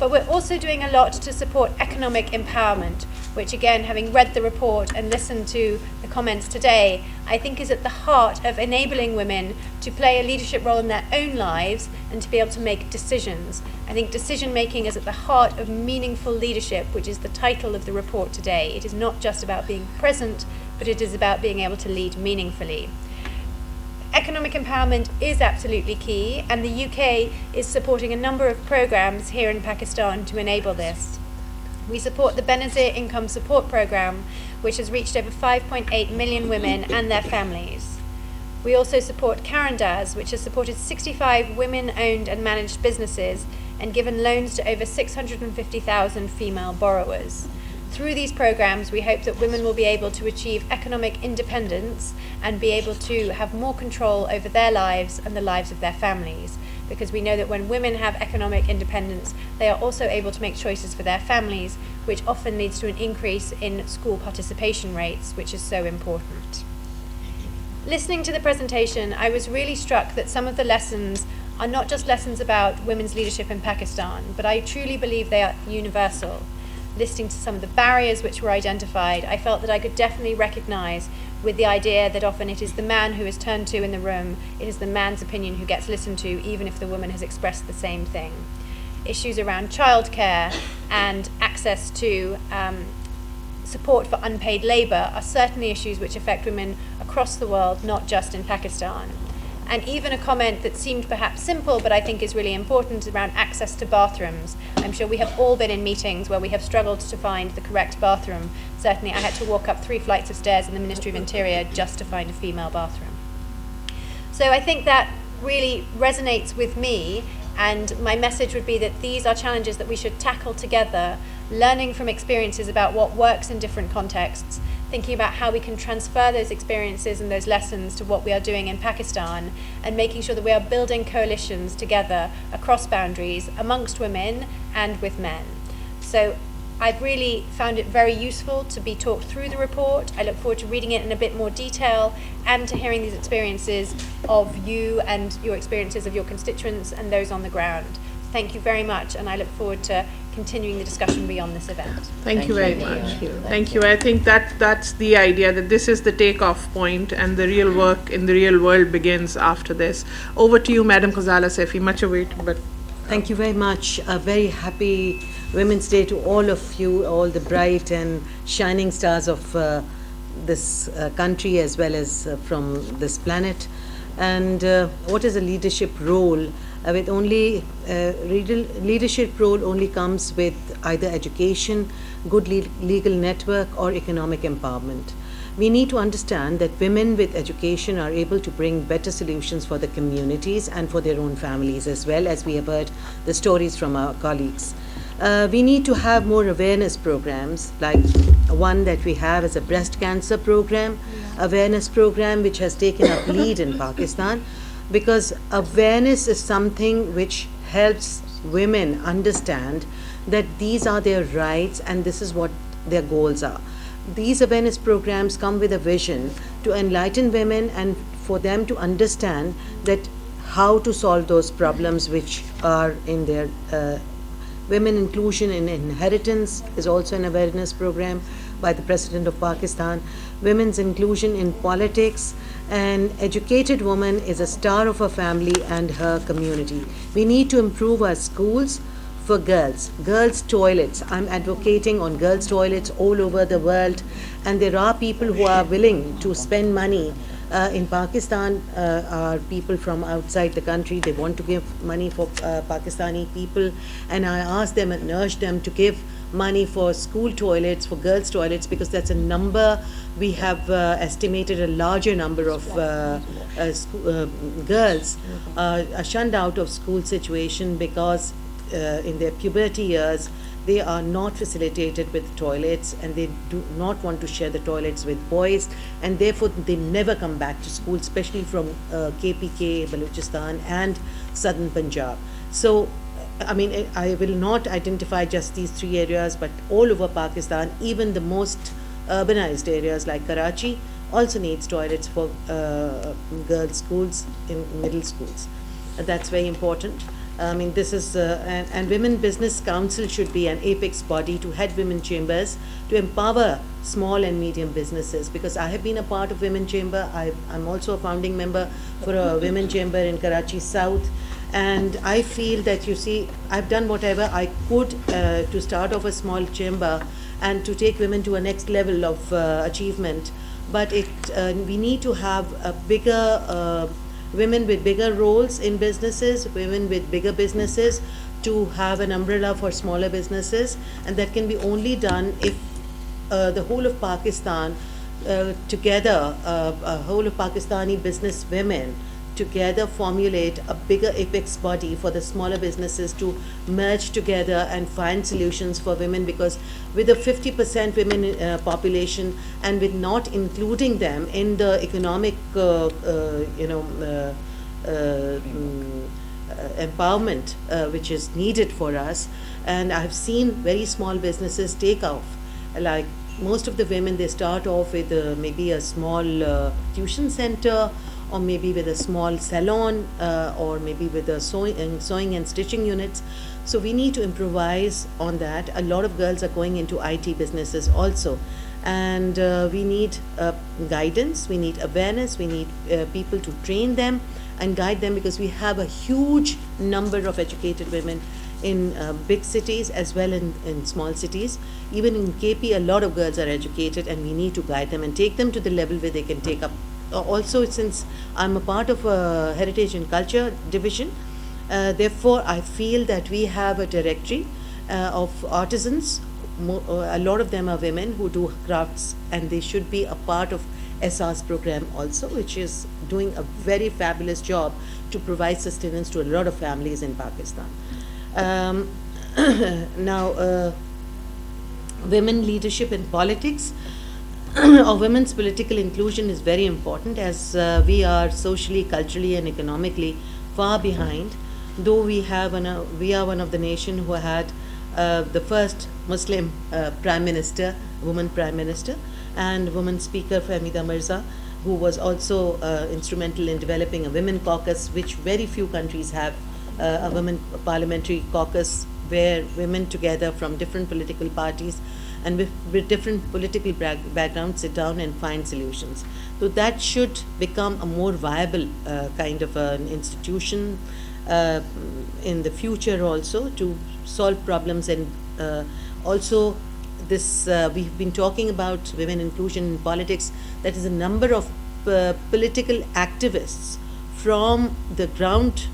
But we're also doing a lot to support economic empowerment, which again, having read the report and listened to the comments today, I think is at the heart of enabling women to play a leadership role in their own lives and to be able to make decisions. I think decision making is at the heart of meaningful leadership, which is the title of the report today. It is not just about being present, but it is about being able to lead meaningfully. Economic empowerment is absolutely key, and the UK is supporting a number of programs here in Pakistan to enable this. We support the Benazir Income Support Programme, which has reached over 5.8 million women and their families. We also support Karandaz, which has supported 65 women-owned and managed businesses and given loans to over 650,000 female borrowers. Through these programs, we hope that women will be able to achieve economic independence and be able to have more control over their lives and the lives of their families. Because we know that when women have economic independence, they are also able to make choices for their families, which often leads to an increase in school participation rates, which is so important. Listening to the presentation, I was really struck that some of the lessons are not just lessons about women's leadership in Pakistan, but I truly believe they are universal. Listening to some of the barriers which were identified, I felt that I could definitely recognise with the idea that often it is the man who is turned to in the room, it is the man's opinion who gets listened to, even if the woman has expressed the same thing. Issues around childcare and access to support for unpaid labour are certainly issues which affect women across the world, not just in Pakistan. And even a comment that seemed perhaps simple, but I think is really important, around access to bathrooms. I'm sure we have all been in meetings where we have struggled to find the correct bathroom. Certainly I had to walk up 3 flights of stairs in the Ministry of Interior just to find a female bathroom. So I think that really resonates with me, and my message would be that these are challenges that we should tackle together, learning from experiences about what works in different contexts, thinking about how we can transfer those experiences and those lessons to what we are doing in Pakistan, and making sure that we are building coalitions together across boundaries amongst women and with men. So I've really found it very useful to be talked through the report. I look forward to reading it in a bit more detail and to hearing these experiences of you and your experiences of your constituents and those on the ground. Thank you very much, and I look forward to continuing the discussion beyond this event. Thank you very much. Thank you. I think that's the idea, that this is the takeoff point and the real work in the real world begins after this. Over to you, Madam Khazala Saifi. Much awaited, but thank you very much. A very happy Women's Day to all of you, all the bright and shining stars of this country as well as from this planet. And what is a leadership role? With only leadership role only comes with either education, good legal network, or economic empowerment. We need to understand that women with education are able to bring better solutions for the communities and for their own families, as well as we have heard the stories from our colleagues. We need to have more awareness programs, like one that we have as a breast cancer program, awareness program which has taken up lead in Pakistan, because awareness is something which helps women understand that these are their rights and this is what their goals are. These awareness programs come with a vision to enlighten women and for them to understand that how to solve those problems which are in their women inclusion in inheritance is also an awareness program by the President of Pakistan. Women's inclusion in politics. An educated woman is a star of her family and her community. We need to improve our schools for girls. Girls' toilets. I'm advocating on girls' toilets all over the world, and there are people who are willing to spend money. In Pakistan, are people from outside the country. They want to give money for Pakistani people, and I ask them and urge them to give money for school toilets, for girls' toilets, because that's a number. We have estimated a larger number of girls are shunned out of school situation because in their puberty years they are not facilitated with toilets, and they do not want to share the toilets with boys, and therefore they never come back to school, especially from KPK, Balochistan and southern Punjab. So I mean, I will not identify just these 3 areas, but all over Pakistan, even the most urbanized areas like Karachi also needs toilets for girls' schools in middle schools. That's very important. I mean, this is, and Women Business Council should be an apex body to head women chambers to empower small and medium businesses, because I have been a part of Women Chamber. I'm also a founding member for a Women Chamber in Karachi South. And I feel that, you see, I've done whatever I could to start off a small chamber and to take women to a next level of achievement. But we need to have a bigger, women with bigger roles in businesses, women with bigger businesses, to have an umbrella for smaller businesses. And that can be only done if the whole of Pakistan together, whole of Pakistani business women together formulate a bigger apex body for the smaller businesses to merge together and find solutions for women, because with a 50% women population and with not including them in the economic empowerment which is needed for us. And I've seen very small businesses take off. Like most of the women, they start off with maybe a small tuition center, or maybe with a small salon, or maybe with a sewing and stitching units. So we need to improvise on that. A lot of girls are going into IT businesses also. And we need guidance, we need awareness, we need people to train them and guide them, because we have a huge number of educated women in big cities as well in small cities. Even in KP, a lot of girls are educated, and we need to guide them and take them to the level where they can take up. Also, since I'm a part of a Heritage and Culture division, therefore I feel that we have a directory of artisans. A lot of them are women who do crafts, and they should be a part of SR's program also, which is doing a very fabulous job to provide sustenance to a lot of families in Pakistan. Now, women leadership in politics. Or women's political inclusion is very important, as we are socially, culturally and economically far behind. Though we are one of the nation who had the first Muslim Prime Minister, woman Prime Minister, and woman Speaker Fahmida Mirza, who was also instrumental in developing a women caucus, which very few countries have, a women parliamentary caucus where women together from different political parties and with different political backgrounds sit down and find solutions. So that should become a more viable kind of an institution in the future also, to solve problems. And also this, we've been talking about women inclusion in politics. That is a number of political activists from the ground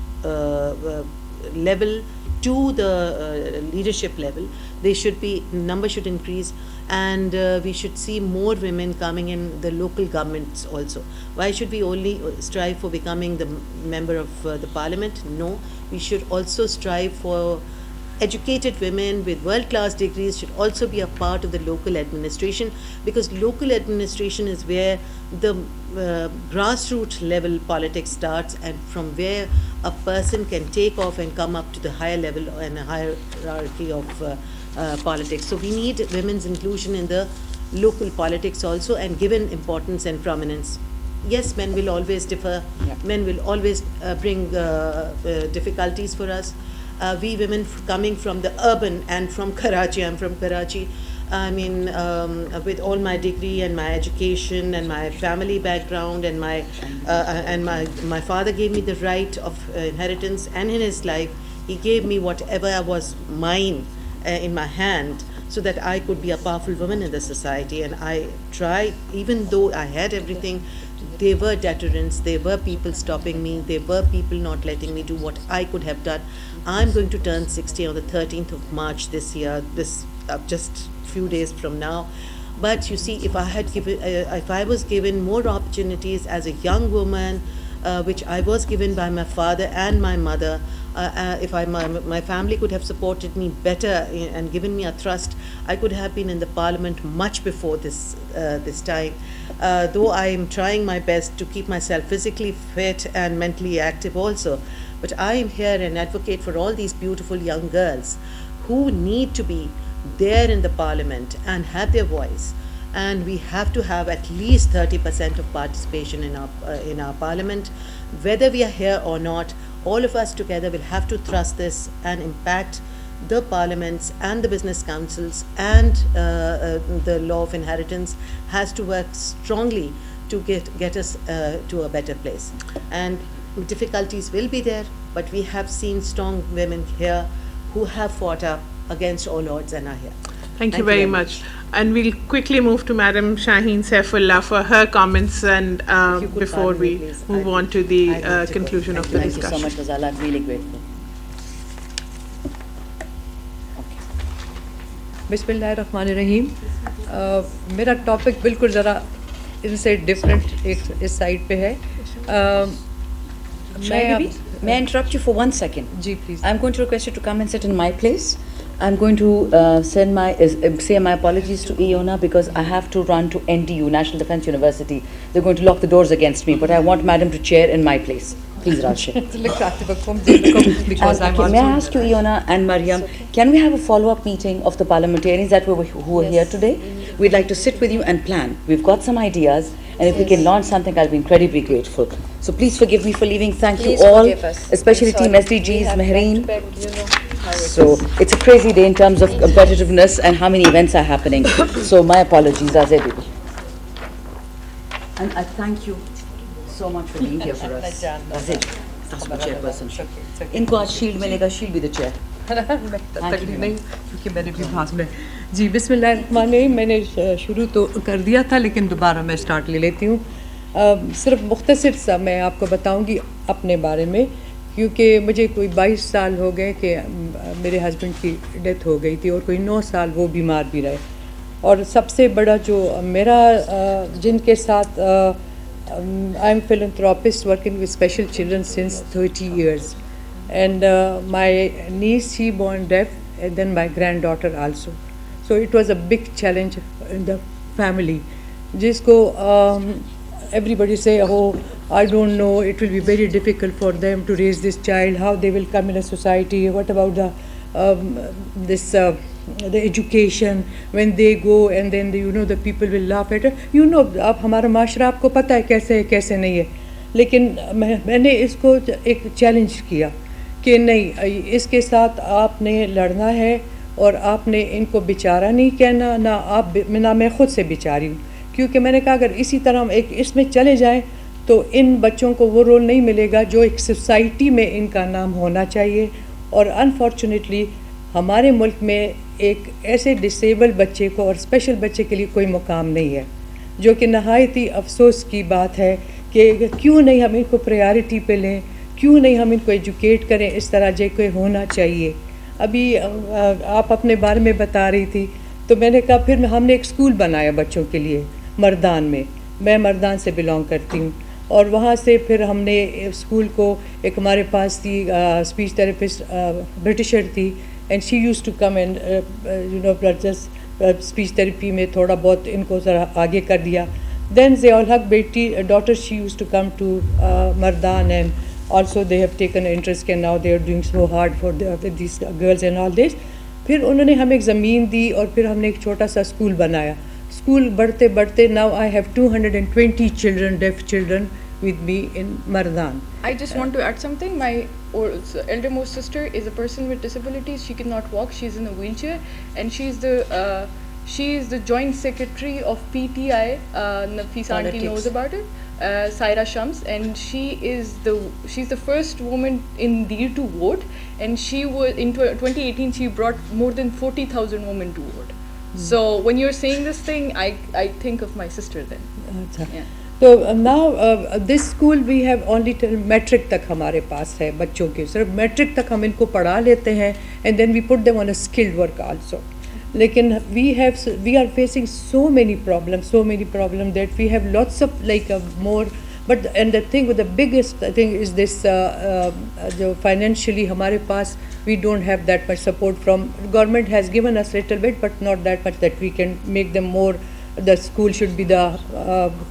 level to the leadership level. They should be, number should increase, and we should see more women coming in the local governments also. Why should we only strive for becoming the member of the parliament? No, we should also strive for educated women with world-class degrees should also be a part of the local administration, because local administration is where the grassroots level politics starts, and from where a person can take off and come up to the higher level and a hierarchy of politics. So we need women's inclusion in the local politics also, and given importance and prominence. Yes, men will always differ. Yeah. Men will always bring difficulties for us. We women coming from the urban and from Karachi, I'm from Karachi. I mean, with all my degree and my education and my family background and my father gave me the right of inheritance, and in his life he gave me whatever was mine in my hand, so that I could be a powerful woman in the society. And I tried, even though I had everything, there were deterrents, there were people stopping me, there were people not letting me do what I could have done. I'm going to turn 60 on the 13th of March this year, just few days from now. But you see, if I was given more opportunities as a young woman, which I was given by my father and my mother, if my family could have supported me better and given me a thrust, I could have been in the parliament much before this time. Though I am trying my best to keep myself physically fit and mentally active also, but I am here and advocate for all these beautiful young girls who need to be there in the parliament and have their voice. And we have to have at least 30% of participation in our parliament, whether we are here or not. all of us together will have to thrust this and impact the parliaments and the business councils and the law of inheritance has to work strongly to get us to a better place. And difficulties will be there, but we have seen strong women here who have fought up against all odds and are here. Thank you very much. And we'll quickly move to Madam Shaheen Saifullah for her comments and If you could before pardon me, we please. move I- on to the I have to go. conclusion of the Thank you discussion. so much, Ghazala. I'm really grateful. बिस्मिल्लाहिर्रहमानिर्रहीम मेरा topic बिल्कुल ज़रा इनसे different एक इस side पे है May I interrupt you for 1 second? जी please I'm going to request you to come and sit in my place. I'm going to say my apologies to Iona because I have to run to NDU, National Defence University. They're going to lock the doors against me, but I want Madam to chair in my place. Please, Rashid. because I'm May I also ask you, Iona and Mariam, can we have a follow-up meeting of the parliamentarians who were here today? We'd like to sit with you and plan. We've got some ideas, and if we can launch something, I'll be incredibly grateful. So please forgive me for leaving. Thank Please you all, forgive us. especially I'm Team sorry. SDGs, We have Mehreen. back to back, you know how it So is. it's a crazy day in terms of competitiveness and how many events are happening. So my apologies, Azay Bibi. And I thank you so much for being here for us. Azay, that's the chairperson. इनको आज shield मिलेगा, she'll be the chair. तकलीफ नहीं क्योंकि मैंने भी भाग में जी बिस्मिल्लाहिर्रहमानिर्रहीम मैंने शुरू तो कर दिया था लेकिन दोबारा मैं स्टार्ट ले लेती हूँ सिर्फ मुख्तसर सा मैं आपको बताऊँगी अपने बारे में क्योंकि मुझे कोई 22 साल हो गए कि मेरे हस्बैंड की डेथ हो गई थी और कोई 9 साल वो बीमार भी रहे और सबसे बड़ा जो मेरा जिनके साथ I am philanthropist working with special children since 30 years and my niece she born deaf and then my granddaughter also so it was a big challenge in the family jisko everybody say oh I don't know it will be very difficult for them to raise this child how they will come in a society what about the the education when they go and then you know the people will laugh at her you know आप हमारा माशरा आपको पता है कैसे है कैसे नहीं है लेकिन मैंने इसको एक चैलेंज किया कि नहीं इसके साथ आपने लड़ना है और आपने इनको बेचारा नहीं कहना ना मैं ख़ुद से बेचारी हूँ क्योंकि मैंने कहा अगर इसी तरह हम एक इसमें चले जाएं तो इन बच्चों को वो रोल नहीं मिलेगा जो एक सोसाइटी में इनका नाम होना चाहिए और अनफॉर्चुनेटली हमारे मुल्क में एक ऐसे डिसेबल बच्चे को और स्पेशल बच्चे के लिए कोई मुकाम नहीं है जो कि नहायत ही अफसोस की बात है कि क्यों नहीं हम इनको प्रायोरिटी पे लें क्यों नहीं हम इनको एजुकेट करें इस तरह जो कोई होना चाहिए अभी आप अपने बारे में बता रही थी तो मैंने कहा फिर हमने एक स्कूल बनाया बच्चों के लिए मर्दान में मैं मर्दान से बिलोंग करती हूँ और वहाँ से फिर हमने स्कूल को एक हमारे पास थी स्पीच थेरेपिस्ट ब्रिटिशर थी and she use to come and you know just speech therapy में थोड़ा बहुत इनको ज़रा आगे कर दिया देन ज़ियाउल हक बेटी daughter she use to come to Mardan and also they have taken interest and now they are doing so hard for these girls and all this फिर उन्होंने हमें एक ज़मीन दी और फिर हमने एक छोटा सा स्कूल बनाया स्कूल बढ़ते बढ़ते now I have 220 children deaf children with me in Mardan. I just want to add something. My eldermost sister is a person with disabilities. She cannot walk. She's in a wheelchair, and she is the joint secretary of PTI. Nafisa auntie knows about it. Saira Shams, and she's the first woman in Dir to vote, and she was in 2018 she brought more than 40,000 women to vote. So when you're saying this thing, I think of my sister then. Yeah. तो now this school we have only till metric तक हमारे पास है बच्चों के सिर्फ metric तक हम इनको पढ़ा लेते हैं and then we put them on a skilled work also लेकिन we are facing so many problems that we have lots of like more but and the thing with the biggest thing is this जो financially हमारे पास we don't have that much support from government has given us little bit but not that much that we can make them more the school should be the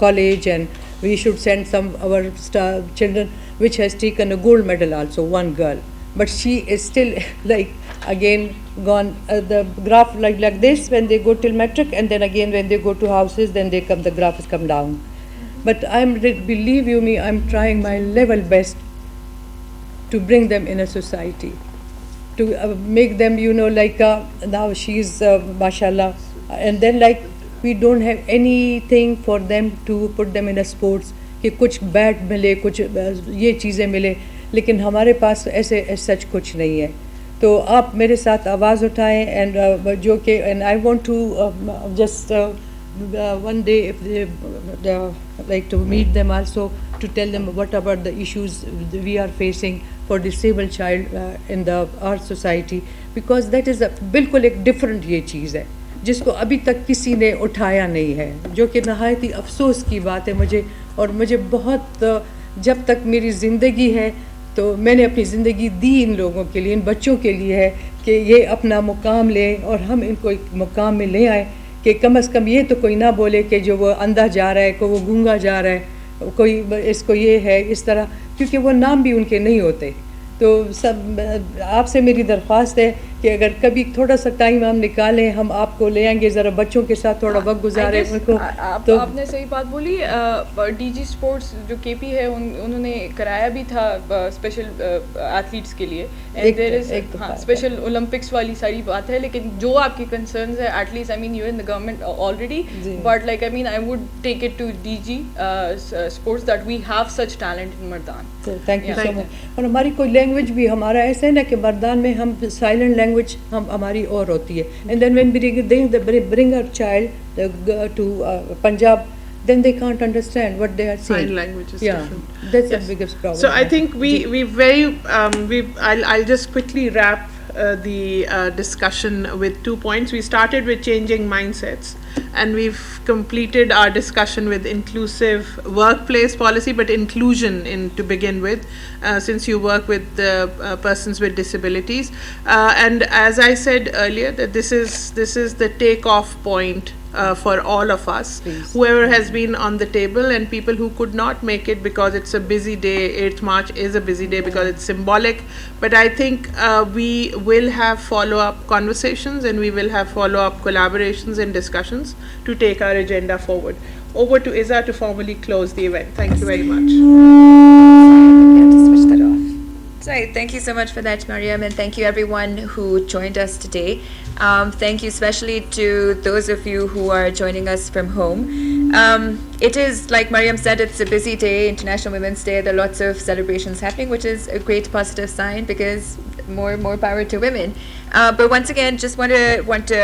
college and we should send some our children which has taken a gold medal also one girl but she is still like again gone the graph like this when they go till metric and then again when they go to houses then they come the graph has come down but believe you me I'm trying my level best to bring them in a society, to make them, like now she's mashallah, and then like we don't have anything for them to put them in a sports کہ کچھ bat ملے, کچھ یہ چیزیں ملے, لیکن ہمارے پاس ایسے سچ کچھ نہیں ہے. تو آپ میرے ساتھ آواز اٹھائیں, اینڈ جو کہ and I want to just one day if they like to meet them also to tell them what about the issues we are facing for disabled child in our society, because that is بالکل ایک different یہ چیز ہے جس کو ابھی تک کسی نے اٹھایا نہیں ہے, جو کہ نہایت ہی افسوس کی بات ہے مجھے. اور مجھے بہت, جب تک میری زندگی ہے تو میں نے اپنی زندگی دی ان لوگوں کے لیے, ان بچوں کے لیے ہے کہ یہ اپنا مقام لیں اور ہم ان کو ایک مقام میں لے آئیں کہ کم از کم یہ تو کوئی نہ بولے کہ جو وہ اندھا جا رہا ہے, کوئی وہ گونگا جا رہا ہے, کوئی اس کو یہ ہے اس طرح, کیونکہ وہ نام بھی ان کے نہیں ہوتے. تو سب آپ سے میری درخواست ہے کہ اگر کبھی تھوڑا سا ٹائم ہم نکالیں, ہم آپ کو لے آئیں گے, ذرا بچوں کے ساتھ تھوڑا وقت گزاریں ان کو. تو آپ نے صحیح بات بولی. ڈی جی اسپورٹس جو کے پی ہے انہوں نے کرایا بھی تھا اسپیشل ایتھلیٹس کے لیے, اسپیشل اولمپکس والی ساری بات ہے. لیکن جو آپ کی کنسرنز ہے, at least I mean you in the government already, but like I mean I would take it to D G sports that we have such talent in Mardan. Thank you so much. اور ہماری کوئی language بھی ہمارا ایسا ہے نا کہ مردان میں ہم سائلنٹ لینگویج ہماری اور ہوتی ہے, and then when we bring our child to Punjab, then they can't understand what they are saying. Sign language is different. That's the biggest problem. So I think I'll just quickly wrap the discussion with 2 points. We started with changing mindsets, and we've completed our discussion with inclusive workplace policy, but inclusion to begin with, since you work with persons with disabilities. And as I said earlier, that this is the take-off point for all of us. Please. Whoever has been on the table, and people who could not make it because it's a busy day. 8th March is a busy day because it's symbolic, but I think we will have follow-up conversations, and we will have follow-up collaborations and discussions to take our agenda forward. Over to Iza to formally close the event. Thank you very much. Switch that off. Right, thank you so much for that, Mariam, and thank you everyone who joined us today. Thank you especially to those of you who are joining us from home. It is, like Mariam said, it's a busy day, International Women's Day. There are lots of celebrations happening, which is a great positive sign, because more power to women. But once again, just want to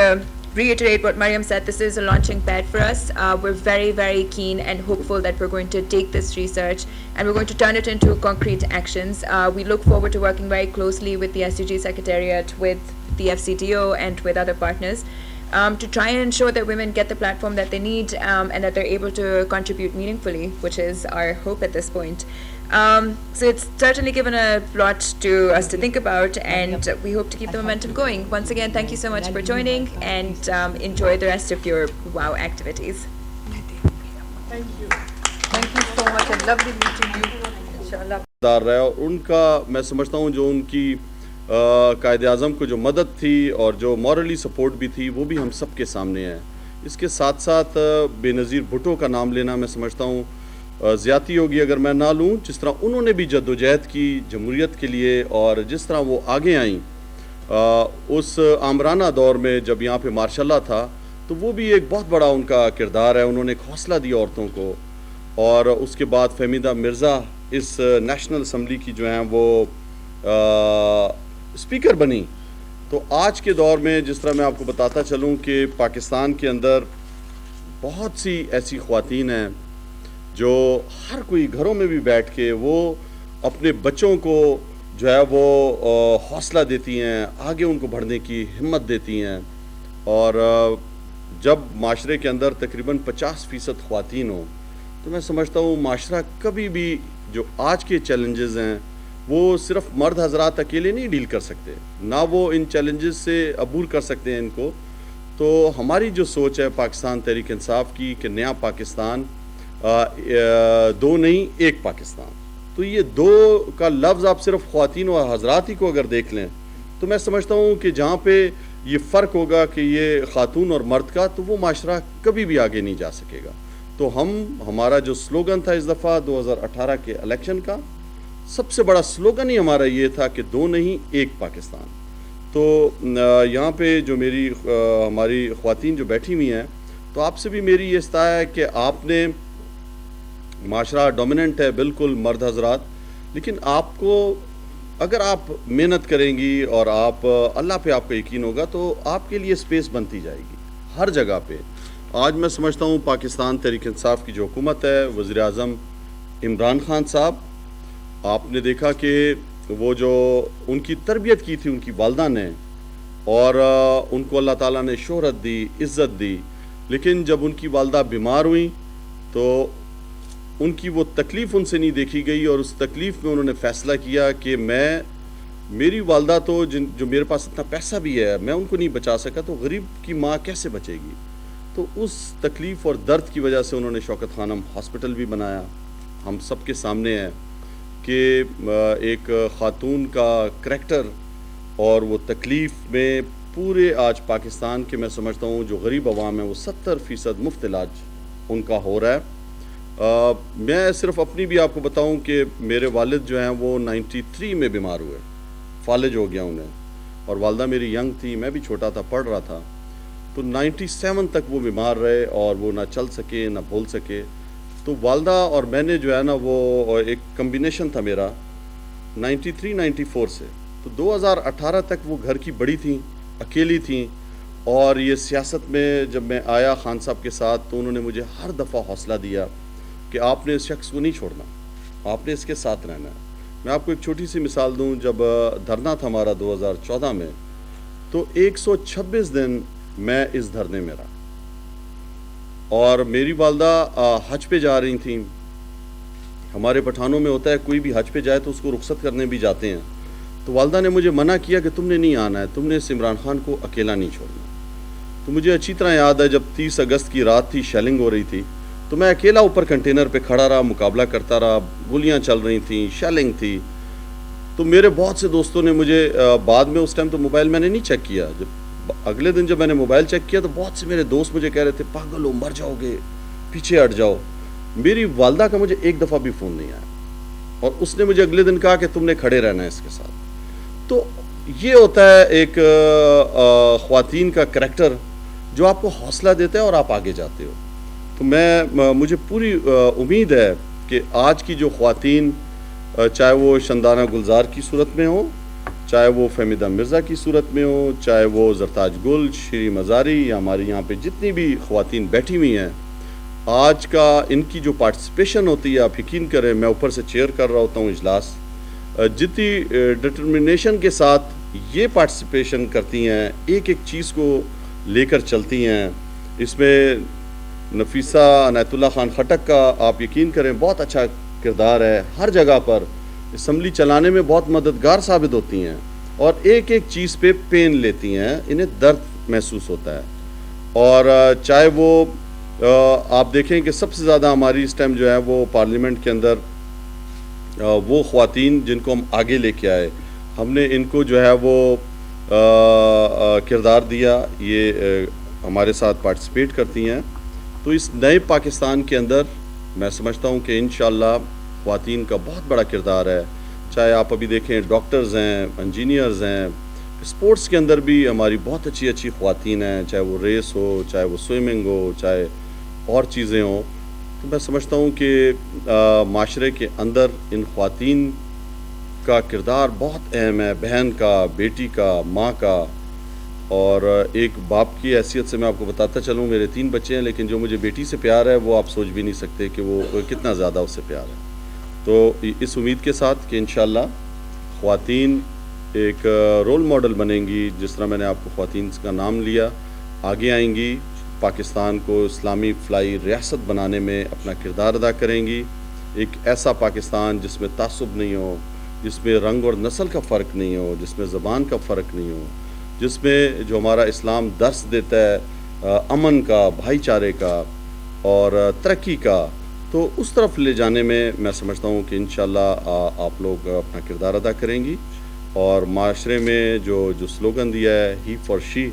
reiterate what Mariam said. This is a launching pad for us. We're very, very keen and hopeful that we're going to take this research and we're going to turn it into concrete actions. We look forward to working very closely with the SDG Secretariat, with the FCDO, and with other partners to try and ensure that women get the platform that they need, and that they're able to contribute meaningfully, which is our hope at this point. So it's certainly given a lot to us to think about, and we hope to keep the momentum going. Once again, thank you so much for joining, and enjoy the rest of your WOW activities. Thank you. Thank you so much, and lovely meeting you. Inshallah. ان کا میں سمجھتا ہوں جو ان کی قائد اعظم کو جو مدد تھی اور جو مورلی سپورٹ بھی تھی, وہ بھی ہم سب کے سامنے ہے. اس کے ساتھ ساتھ بے نظیر بھٹو کا نام لینا میں سمجھتا ہوں زیادتی ہوگی اگر میں نہ لوں. جس طرح انہوں نے بھی جدوجہد کی جمہوریت کے لیے, اور جس طرح وہ آگے آئیں اس آمرانہ دور میں جب یہاں پہ مارشاء اللہ تھا, تو وہ بھی ایک بہت بڑا ان کا کردار ہے. انہوں نے ایک حوصلہ دیا عورتوں کو, اور اس کے بعد فہمیدہ مرزا اس نیشنل اسمبلی کی جو ہیں وہ اسپیکر بنی. تو آج کے دور میں جس طرح میں آپ کو بتاتا چلوں کہ پاکستان کے اندر بہت سی ایسی خواتین ہیں جو ہر کوئی گھروں میں بھی بیٹھ کے وہ اپنے بچوں کو جو ہے وہ حوصلہ دیتی ہیں, آگے ان کو بڑھنے کی ہمت دیتی ہیں. اور جب معاشرے کے اندر تقریباً 50% خواتین ہوں, تو میں سمجھتا ہوں معاشرہ کبھی بھی جو آج کے چیلنجز ہیں وہ صرف مرد حضرات اکیلے نہیں ڈیل کر سکتے, نہ وہ ان چیلنجز سے عبور کر سکتے ہیں ان کو. تو ہماری جو سوچ ہے پاکستان تحریک انصاف کی کہ نیا پاکستان 2 نہیں 1 پاکستان, تو یہ 2 کا لفظ آپ صرف خواتین و حضرات ہی کو اگر دیکھ لیں, تو میں سمجھتا ہوں کہ جہاں پہ یہ فرق ہوگا کہ یہ خاتون اور مرد کا, تو وہ معاشرہ کبھی بھی آگے نہیں جا سکے گا. تو ہمارا جو سلوگن تھا اس دفعہ 2018 کے الیکشن کا, سب سے بڑا سلوگن ہی ہمارا یہ تھا کہ 2 نہیں 1 پاکستان. تو یہاں پہ جو ہماری خواتین جو بیٹھی ہوئی ہیں, تو آپ سے بھی میری یہ استدعا ہے کہ آپ نے معاشرہ ڈومیننٹ ہے بالکل مرد حضرات, لیکن آپ کو اگر آپ محنت کریں گی اور آپ اللہ پہ آپ کا یقین ہوگا تو آپ کے لیے سپیس بنتی جائے گی ہر جگہ پہ. آج میں سمجھتا ہوں پاکستان تحریک انصاف کی جو حکومت ہے, وزیر اعظم عمران خان صاحب, آپ نے دیکھا کہ وہ جو ان کی تربیت کی تھی ان کی والدہ نے, اور ان کو اللہ تعالیٰ نے شہرت دی, عزت دی, لیکن جب ان کی والدہ بیمار ہوئیں تو ان کی وہ تکلیف ان سے نہیں دیکھی گئی, اور اس تکلیف میں انہوں نے فیصلہ کیا کہ میری والدہ تو جو میرے پاس اتنا پیسہ بھی ہے میں ان کو نہیں بچا سکا, تو غریب کی ماں کیسے بچے گی. تو اس تکلیف اور درد کی وجہ سے انہوں نے شوکت خانم ہاسپٹل بھی بنایا. ہم سب کے سامنے ہے کہ ایک خاتون کا کریکٹر اور وہ تکلیف میں پورے آج پاکستان کے میں سمجھتا ہوں جو غریب عوام ہے وہ 70% مفت علاج ان کا ہو رہا ہے. میں صرف اپنی بھی آپ کو بتاؤں کہ میرے والد جو ہیں وہ 93 میں بیمار ہوئے, فالج ہو گیا انہیں, اور والدہ میری ینگ تھی, میں بھی چھوٹا تھا, پڑھ رہا تھا. تو 97 تک وہ بیمار رہے اور وہ نہ چل سکے نہ بول سکے. تو والدہ اور میں نے جو ہے نا وہ ایک کمبینیشن تھا میرا 93-94 سے. تو 2018 تک وہ گھر کی بڑی تھیں, اکیلی تھیں, اور یہ سیاست میں جب میں آیا خان صاحب کے ساتھ تو انہوں نے مجھے ہر دفعہ حوصلہ دیا کہ آپ نے اس شخص کو نہیں چھوڑنا, آپ نے اس کے ساتھ رہنا ہے. میں آپ کو ایک چھوٹی سی مثال دوں, جب دھرنا تھا ہمارا 2014 میں, تو 126 دن میں اس دھرنے میں رہا, اور میری والدہ حج پہ جا رہی تھیں. ہمارے پٹھانوں میں ہوتا ہے کوئی بھی حج پہ جائے تو اس کو رخصت کرنے بھی جاتے ہیں. تو والدہ نے مجھے منع کیا کہ تم نے نہیں آنا ہے, تم نے اس عمران خان کو اکیلا نہیں چھوڑنا. تو مجھے اچھی طرح یاد ہے جب 30 اگست کی رات تھی, شیلنگ ہو رہی تھی, تو میں اکیلا اوپر کنٹینر پہ کھڑا رہا, مقابلہ کرتا رہا, گولیاں چل رہی تھیں, شیلنگ تھی. تو میرے بہت سے دوستوں نے مجھے بعد میں, اس ٹائم تو موبائل میں نے نہیں چیک کیا, اگلے دن جب میں نے موبائل چیک کیا تو بہت سے میرے دوست مجھے کہہ رہے تھے پاگل ہو, مر جاؤ گے, پیچھے ہٹ جاؤ. میری والدہ کا مجھے ایک دفعہ بھی فون نہیں آیا, اور اس نے مجھے اگلے دن کہا کہ تم نے کھڑے رہنا ہے اس کے ساتھ. تو یہ ہوتا ہے ایک خواتین کا کریکٹر جو آپ کو حوصلہ دیتا ہے اور آپ آگے جاتے ہو. تو مجھے پوری امید ہے کہ آج کی جو خواتین, چاہے وہ شندانہ گلزار کی صورت میں ہوں, چاہے وہ فہمیدہ مرزا کی صورت میں ہوں, چاہے وہ زرتاج گل, شیری مزاری, یا ہماری یہاں پہ جتنی بھی خواتین بیٹھی ہوئی ہیں, آج کا ان کی جو پارٹیسپیشن ہوتی ہے, آپ یقین کریں میں اوپر سے چیئر کر رہا ہوتا ہوں اجلاس, جتنی ڈٹرمنیشن کے ساتھ یہ پارٹیسپیشن کرتی ہیں, ایک ایک چیز کو لے کر چلتی ہیں. اس میں نفیسہ عنایت اللہ خان خٹک کا آپ یقین کریں بہت اچھا کردار ہے, ہر جگہ پر اسمبلی چلانے میں بہت مددگار ثابت ہوتی ہیں, اور ایک ایک چیز پہ پین لیتی ہیں, انہیں درد محسوس ہوتا ہے. اور چاہے وہ آپ دیکھیں کہ سب سے زیادہ ہماری اس ٹائم جو ہے وہ پارلیمنٹ کے اندر وہ خواتین جن کو ہم آگے لے کے آئے, ہم نے ان کو جو ہے وہ کردار دیا, یہ ہمارے ساتھ پارٹیسپیٹ کرتی ہیں. تو اس نئے پاکستان کے اندر میں سمجھتا ہوں کہ انشاءاللہ خواتین کا بہت بڑا کردار ہے. چاہے آپ ابھی دیکھیں ڈاکٹرز ہیں, انجینئرز ہیں, اسپورٹس کے اندر بھی ہماری بہت اچھی اچھی خواتین ہیں, چاہے وہ ریس ہو, چاہے وہ سوئمنگ ہو, چاہے اور چیزیں ہوں. تو میں سمجھتا ہوں کہ معاشرے کے اندر ان خواتین کا کردار بہت اہم ہے, بہن کا, بیٹی کا, ماں کا. اور ایک باپ کی حیثیت سے میں آپ کو بتاتا چلوں, میرے 3 بچے ہیں, لیکن جو مجھے بیٹی سے پیار ہے وہ آپ سوچ بھی نہیں سکتے کہ وہ کتنا زیادہ اس سے پیار ہے. تو اس امید کے ساتھ کہ انشاءاللہ خواتین ایک رول ماڈل بنیں گی, جس طرح میں نے آپ کو خواتین کا نام لیا, آگے آئیں گی, پاکستان کو اسلامی فلائی ریاست بنانے میں اپنا کردار ادا کریں گی. ایک ایسا پاکستان جس میں تعصب نہیں ہو, جس میں رنگ اور نسل کا فرق نہیں ہو, جس میں زبان کا فرق نہیں ہو, جس میں جو ہمارا اسلام درس دیتا ہے امن کا, بھائی چارے کا اور ترقی کا, تو اس طرف لے جانے میں سمجھتا ہوں کہ انشاءاللہ آپ لوگ اپنا کردار ادا کریں گی. اور معاشرے میں جو سلوگن دیا ہے ہی فار شی,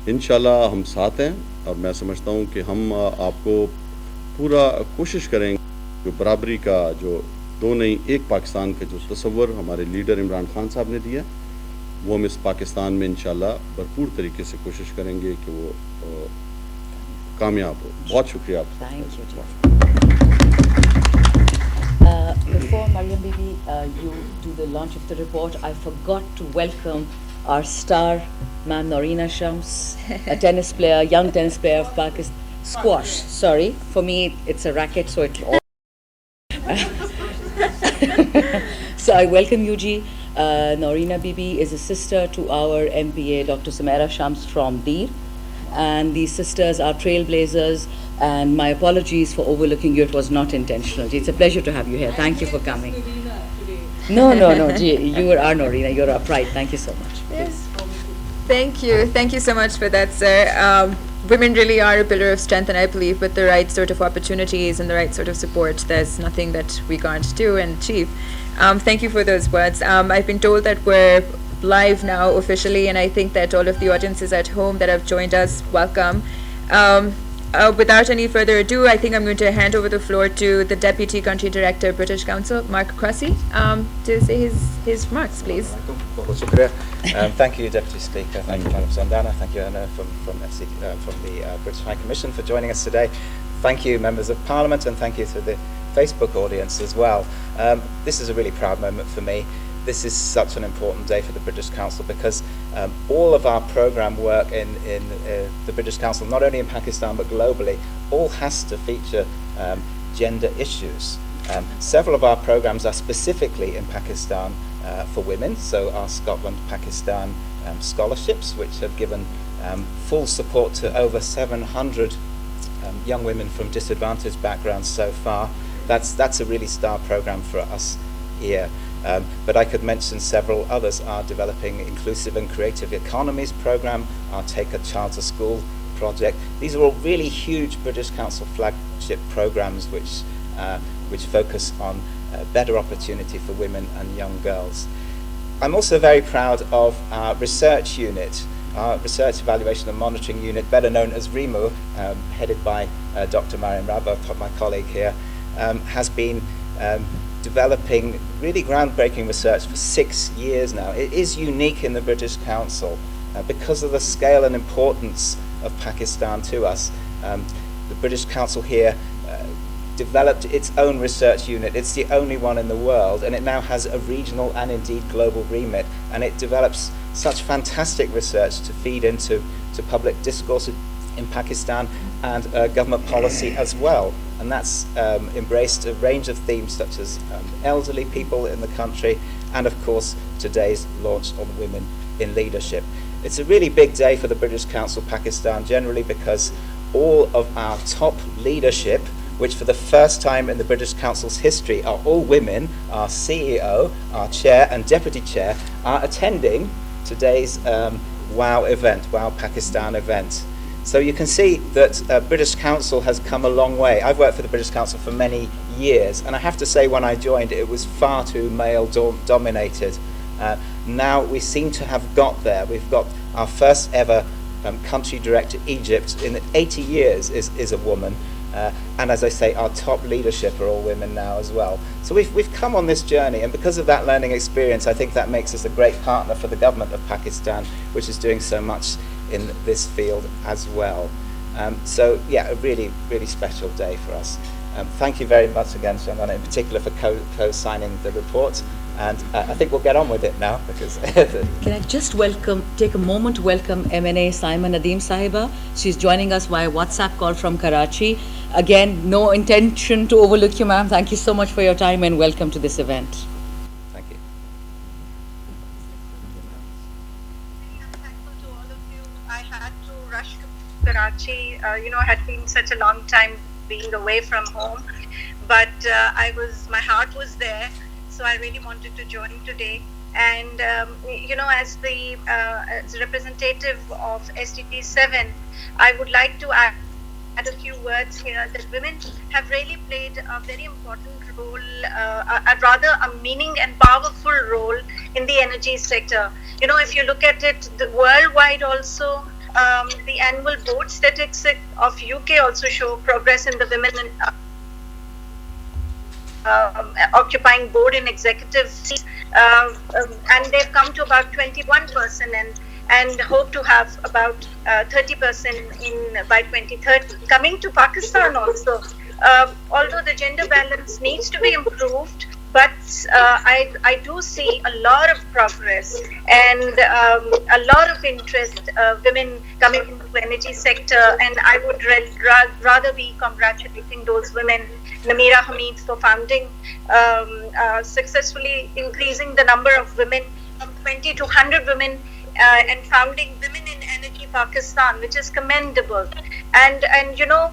انشاءاللہ ہم ساتھ ہیں, اور میں سمجھتا ہوں کہ ہم آپ کو پورا کوشش کریں گے جو برابری کا جو دو نہیں ایک پاکستان کا جو تصور ہمارے لیڈر عمران خان صاحب نے دیا وہ ہم اس پاکستان میں انشاءاللہ بھرپور طریقے سے کوشش کریں گے کہ وہ کامیاب ہو. بہت شکریہ آپ کا. Thank you, Jeff. Before Mariam Bibi, you do the launch of the report, I forgot to welcome our star, Ma'am Norina Shams, a tennis player, young tennis player of Pakistan. Squash, sorry. For me, it's a racket, so it all. So I welcome you, Ji. Norina Bibi is a sister to our MPA, Dr. Sumaira Shams from Deer. And these sisters are trailblazers, and my apologies for overlooking you. It was not intentional. Ji, it's a pleasure to have you here. Thank you for coming. No, Ji, you are our Norina. You're our pride. Thank you so much. Yes. Thank you so much for that, sir. Women really are a pillar of strength, and I believe with the right sort of opportunities and the right sort of support, there's nothing that we can't do and achieve. Thank you for those words. I've been told that we're live now officially, and I think that all of the audiences at home that have joined us, welcome. Without any further ado, I think I'm going to hand over the floor to the Deputy Country Director, British Council, Mark Crossy, to say his remarks, please. Thank you, Deputy Speaker. Thank you, Madam Sandana. Thank you, Anna, from the British High Commission for joining us today. Thank you, members of Parliament, and thank you to the Facebook audience as well. This is a really proud moment for me. This is such an important day for the British Council because all of our programme work in the British Council, not only in Pakistan but globally, all has to feature gender issues. Several of our programmes are specifically in Pakistan for women, so our Scotland-Pakistan scholarships, which have given full support to over 700 young women from disadvantaged backgrounds so far. That's a really star programme for us here. But I could mention several others. Our Developing Inclusive and Creative Economies programme, our Take a Child to School project. These are all really huge British Council flagship programmes which focus on better opportunity for women and young girls. I'm also very proud of our research unit, our Research Evaluation and Monitoring Unit, better known as REMU, headed by Dr. Mariam Rabba, my colleague here, has been developing really groundbreaking research for 6 years now. It is unique in the British Council because of the scale and importance of Pakistan to us. The British Council here developed its own research unit. It's the only one in the world, and it now has a regional and indeed global remit, and it develops such fantastic research to feed into public discourse in Pakistan and government policy as well. And that's embraced a range of themes such as elderly people in the country and, of course, today's launch on women in leadership. It's a really big day for the British Council Pakistan generally because all of our top leadership, which for the first time in the British Council's history are all women, our CEO, our chair and deputy chair, are attending today's WOW event, WOW Pakistan event. So you can see that British Council has come a long way. I've worked for the British Council for many years, and I have to say when I joined it was far too male dominated. Now we seem to have got there. We've got our first ever country director, Egypt, in 80 years is a woman. And as I say, our top leadership are all women now as well. So we've come on this journey, and because of that learning experience, I think that makes us a great partner for the government of Pakistan, which is doing so much in this field as well. So yeah, a really, really special day for us. Thank you very much again, Shandana, in particular for co-signing the report. And I think we'll get on with it now because... Can I just take a moment to welcome MNA Simon Nadeem Sahiba. She's joining us via WhatsApp call from Karachi. Again, no intention to overlook you, ma'am. Thank you so much for your time and welcome to this event. Thank you. I'm thankful to all of you. I had to rush to Karachi. It had been such a long time being away from home, but my heart was there. So I really wanted to join today, and as the representative of SDP 7, I would like to add a few words here that women have really played a very important role, a meaning and powerful role in the energy sector. If you look at it, worldwide also, the annual board statistics of UK also show progress in the women occupying board and executive seats, and they've come to about 21% and hope to have about 30% by 2030. Coming to Pakistan also, although the gender balance needs to be improved, but I do see a lot of progress and a lot of interest, women coming into the energy sector, and I would rather be congratulating those women, Namira Hamid, for founding, successfully increasing the number of women from 20 to 100 women and founding Women in Energy Pakistan, which is commendable. And you know,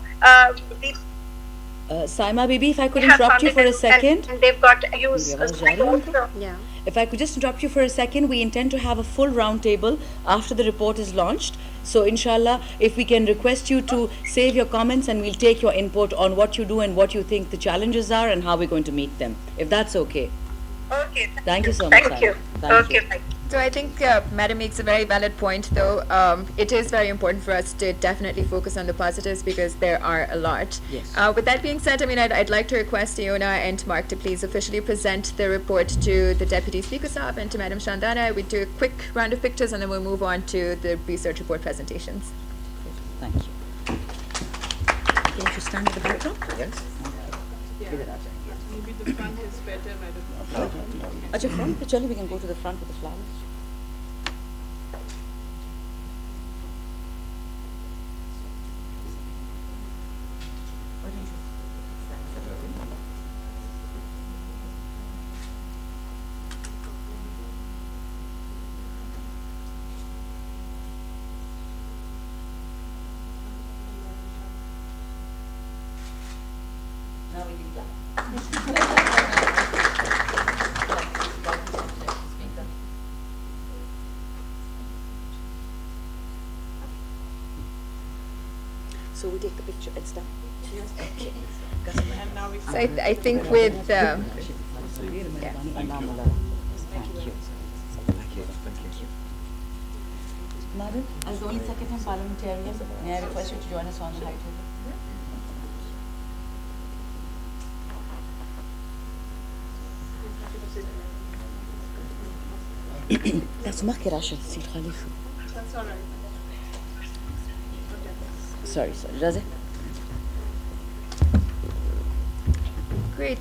Saima Bibi, if I could interrupt you for a second. And they've got use. Yeah. If I could just interrupt you for a second, we intend to have a full round table after the report is launched. So inshallah, if we can request you to save your comments and we'll take your input on what you do and what you think the challenges are and how we're going to meet them, if that's okay. Okay. Thank you so much. Thank you. Thank you. Bye. So I think Madam makes a very valid point, though. It is very important for us to definitely focus on the positives because there are a lot. Yes. With that being said, I mean, I'd like to request Iona and Mark to please officially present the report to the Deputy Speaker Saab and to Madam Shandana. We do a quick round of pictures and then we'll move on to the research report presentations. Thank you. Can you stand at the backdrop? Yes. Maybe the front is better, madam. At your front, actually, we can go to the front with the flowers. Now we can clap. So we take the picture and stuff. Okay. And now we So I think with Thank you. Madam, as the only second-time parliamentarian, may I request you to join us on the high table? That's Makki Rashid, seat Khalifa. That's all right. Sorry, Razi. Great,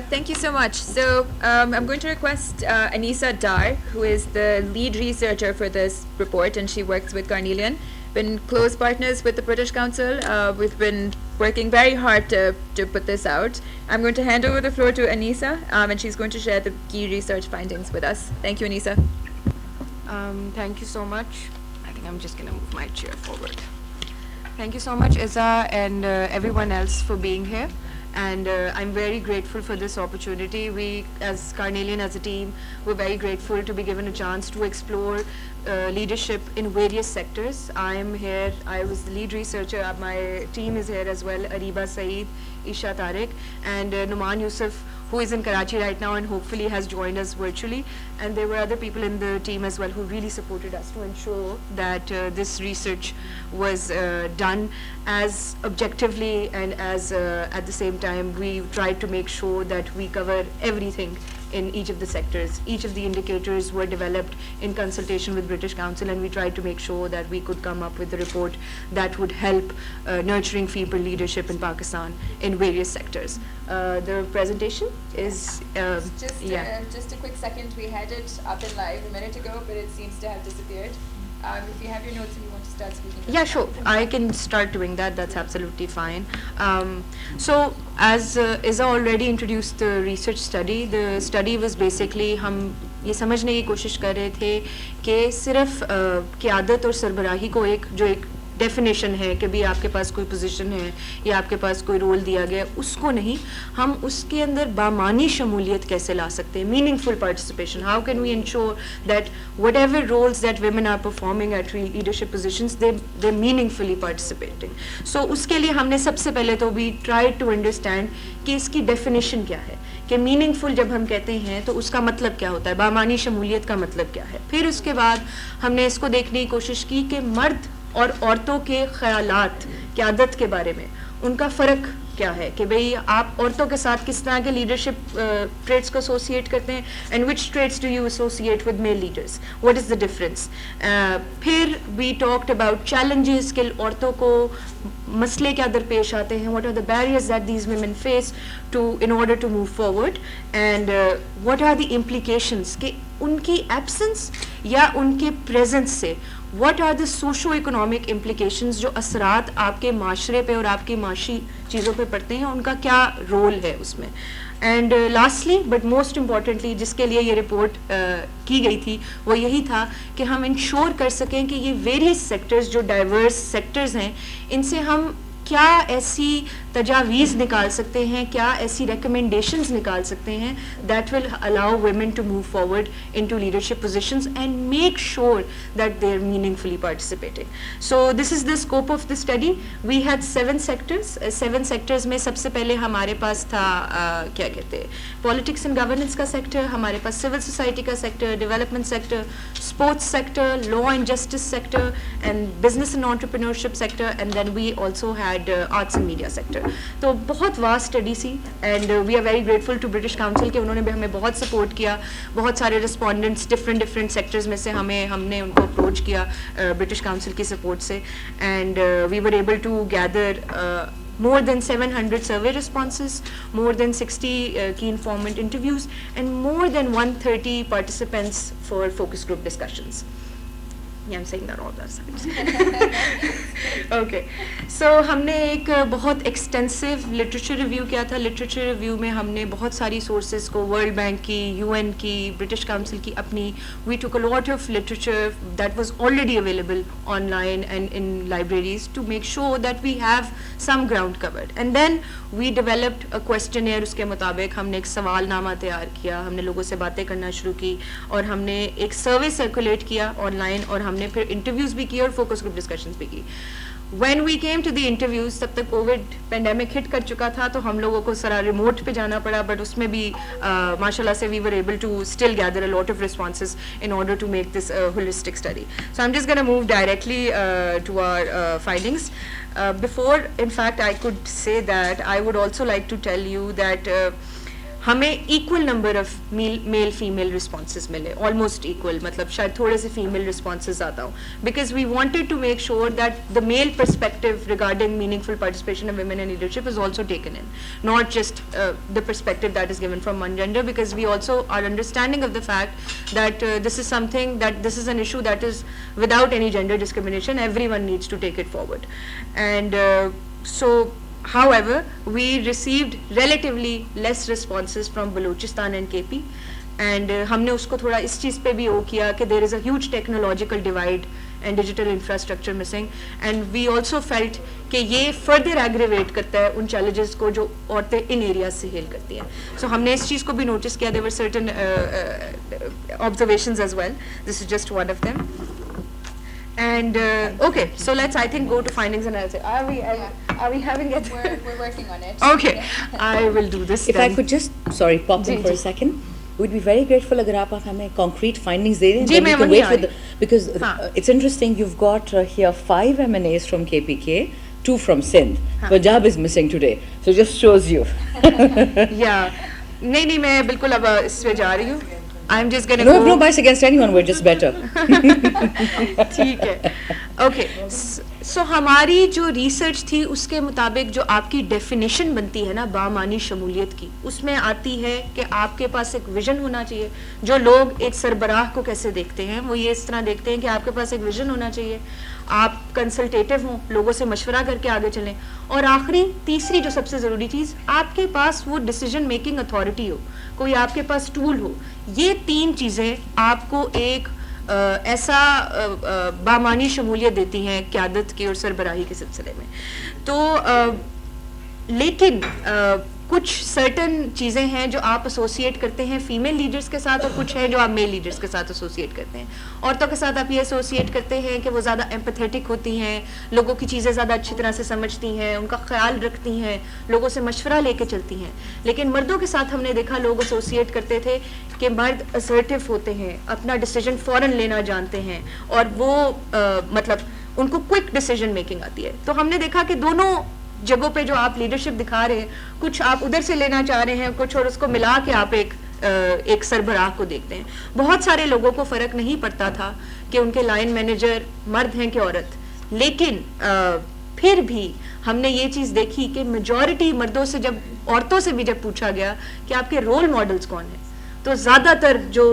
thank you so much. So I'm going to request Anisa Dar, who is the lead researcher for this report, and she works with Carnelian. Been close partners with the British Council. We've been working very hard to put this out. I'm going to hand over the floor to Anisa, and she's going to share the key research findings with us. Thank you, Anisa. Thank you so much. I think I'm just going to move my chair forward. Thank you so much, Iza, and everyone else for being here. And I'm very grateful for this opportunity. We, as Carnelian, as a team, we're very grateful to be given a chance to explore leadership in various sectors. I'm here, I was the lead researcher, my team is here as well, Ariba Saeed, Isha Tariq, and Numan Yusuf, who is in Karachi right now and hopefully has joined us virtually. And there were other people in the team as well who really supported us to ensure that this research was done as objectively and as at the same time we tried to make sure that we cover everything in each of the sectors. Each of the indicators were developed in consultation with British Council, and we tried to make sure that we could come up with a report that would help nurturing female leadership in Pakistan in various sectors. The presentation is Just a quick second. We had it up and live a minute ago, but it seems to have disappeared. If you have your notes and you want to start speaking. Yeah, sure. I can start doing that. That's absolutely fine. So, as Iza already introduced the research study, the study was basically हम ये समझने की कोशिश कर रहे थे कि सिर्फ क़यादत और सरबराही को एक डेफिनेशन है कि भी आपके पास कोई पोजीशन है या आपके पास कोई रोल दिया गया है, उसको नहीं, हम उसके अंदर बामानी शमूलियत कैसे ला सकते हैं, meaningful participation. How can we ensure that whatever roles that women are performing at leadership positions they meaningfully participating. So उसके लिए हमने सबसे पहले तो वी ट्राई टू अंडरस्टैंड कि इसकी डेफिनेशन क्या है, कि मीनिंगफुल जब हम कहते हैं तो उसका मतलब क्या होता है, बामानी शमूलियत का मतलब क्या है. फिर उसके बाद हमने इसको देखने की कोशिश की कि मर्द और औरतों के ख़यालात क़यादत के बारे में, उनका फ़र्क کیا ہے کہ بھئی آپ عورتوں کے ساتھ کس طرح کے لیڈرشپ ٹریٹس کو ایسوسیٹ کرتے ہیں, and which traits do you associate with male leaders, what is the difference. پھر وی ٹاکڈ اباؤٹ چیلنجز کہ عورتوں کو مسئلے کیا درپیش آتے ہیں, what are the barriers that these women face in order to move forward, and what are the implications کہ ان کی ایبسنس یا ان کے پریزنس سے what are the socio-economic implications, جو اثرات آپ کے معاشرے پہ اور آپ کی معاشی چیزوں پہ پڑتے ہیں, ان کا کیا رول ہے اس میں. And lastly but most importantly جس کے لیے یہ رپورٹ کی گئی تھی وہ یہی تھا کہ ہم انشور کر سکیں کہ یہ ویریس سیکٹرز جو ڈائیورس سیکٹرز ہیں ان سے ہم کیا ایسی تجاویز نکال سکتے ہیں, کیا ایسی ریکمنڈیشنز نکال سکتے ہیں that will allow women to move forward into leadership positions and make sure that they are meaningfully participating. So this is the scope of the study. We had 7 sectors. 7 sectors میں سب سے پہلے ہمارے پاس تھا کیا کہتے ہیں politics and governance کا سیکٹر, ہمارے پاس سول سوسائٹی کا sector, development sector, sports sector, law and justice sector, and business and entrepreneurship sector, and then we also had arts and media sector. تو بہت واسٹ اسٹڈی سی, and we are very grateful to British Council کہ انہوں نے بھی ہمیں بہت support کیا. بہت سارے رسپونڈنٹس ڈفرینٹ سیکٹرز میں سے ہم نے ان کو اپروچ کیا برٹش کاؤنسل کی سپورٹ سے, and we were able to gather more than 700 survey responses, more than 60 key informant interviews, and more than 130 participants for focus group discussions. Yeah, I'm saying that all that times. Okay. So ہم نے ایک بہت extensive literature review کیا تھا. Literature review میں ہم نے بہت ساری سورسز کو, ورلڈ بینک کی, UN کی, برٹش کاؤنسل کی اپنی, we took a lot of literature that was already available online and in libraries to make sure that we have some ground covered. And then we developed a questionnaire. اس کے مطابق ہم نے ایک سوال نامہ تیار کیا, ہم نے لوگوں سے باتیں کرنا شروع کی, اور ہم نے ایک سروے سرکولیٹ کیا آن لائن, اور ہم نے پھر انٹرویوز بھی کی اور فوکس گروپ ڈسکشنز بھی کی. When we came to the interviews, تب تک کووڈ پینڈیمک ہٹ کر چکا تھا, تو ہم لوگوں کو سرا ریموٹ پہ جانا پڑا, بٹ اس میں بھی ماشاء اللہ سے we were able to still gather a lot of responses in order to make this a holistic study. So I'm just going to move directly to our findings. Before, in fact, I could say that I would also like to tell you that ہمیں equal number of male female responses ملے, almost equal, مطلب شاید تھوڑے سے female responses زیادہ ہوں, because we wanted to make sure that the male perspective regarding meaningful participation of women in leadership is also taken in, not just the perspective that is given from one gender, because we also are understanding of the fact that this is something that this is an issue that is without any gender discrimination, everyone needs to take it forward. And so however, we received relatively less responses from Balochistan and KP, and ہم نے اس کو تھوڑا اس چیز پہ بھی وہ کیا کہ there is a huge technological divide and digital infrastructure missing, and we also felt کہ یہ further aggravate کرتا ہے ان challenges کو جو عورتیں ان areas سے حل کرتی ہیں. So ہم نے اس چیز کو بھی notice کیا, there were certain observations as well. This is just one of them. And okay, so let's I think go to findings and I'll say, are we having it? We're working on it. Okay, I will do this. If I could just pop in for a second, we'd be very grateful agar aap hame concrete findings de dein, then we can wait with because it's interesting. You've got here 5 M&As from KPK, 2 from Sindh. Punjab is missing today, so just shows you. Yeah, نہیں میں بالکل اب اس پہ جا رہی ہوں. I'm just going to no bias against anyone, we're just better. ٹھیک ہے. اوکے, سو ہماری جو ریسرچ تھی اس کے مطابق جو آپ کی ڈیفینیشن بنتی ہے نا بامانی شمولیت کی, اس میں آتی ہے کہ آپ کے پاس ایک ویژن ہونا چاہیے. جو لوگ ایک سربراہ کو کیسے دیکھتے ہیں, وہ یہ اس طرح دیکھتے ہیں کہ آپ کے پاس ایک ویژن ہونا چاہیے, آپ کنسلٹیٹو ہوں, لوگوں سے مشورہ کر کے آگے چلیں, اور آخری تیسری جو سب سے ضروری چیز, آپ کے پاس وہ ڈیسیجن میکنگ اتھارٹی ہو, کوئی آپ کے پاس ٹول ہو. یہ 3 چیزیں آپ کو ایک ایسا بامانی شمولیت دیتی ہیں قیادت کی اور سربراہی کے سلسلے میں. تو لیکن کچھ سرٹن چیزیں ہیں جو آپ ایسوسیٹ کرتے ہیں فیمیل لیڈرز کے ساتھ, اور کچھ ہیں جو آپ میل لیڈرز کے ساتھ ایسوسیٹ کرتے ہیں. عورتوں کے ساتھ آپ یہ ایسوسیٹ کرتے ہیں کہ وہ زیادہ ایمپیتھیٹک ہوتی ہیں, لوگوں کی چیزیں زیادہ اچھی طرح سے سمجھتی ہیں, ان کا خیال رکھتی ہیں, لوگوں سے مشورہ لے کے چلتی ہیں. لیکن مردوں کے ساتھ ہم نے دیکھا لوگ ایسوسیٹ کرتے تھے کہ مرد اسرٹیو ہوتے ہیں, اپنا ڈیسیجن فوراً لینا جانتے ہیں, اور وہ مطلب ان کو کوئک ڈیسیجن میکنگ آتی ہے. تو ہم نے دیکھا کہ دونوں جگہوں پہ جو آپ لیڈرشپ دکھا رہے ہیں, کچھ آپ ادھر سے لینا چاہ رہے ہیں کچھ, اور اس کو ملا کے آپ ایک سربراہ کو دیکھتے ہیں. بہت سارے لوگوں کو فرق نہیں پڑتا تھا کہ ان کے لائن مینیجر مرد ہیں کہ عورت, لیکن پھر بھی ہم نے یہ چیز دیکھی کہ میجورٹی مردوں سے, جب عورتوں سے بھی جب پوچھا گیا کہ آپ کے رول ماڈلز کون ہیں, تو زیادہ تر جو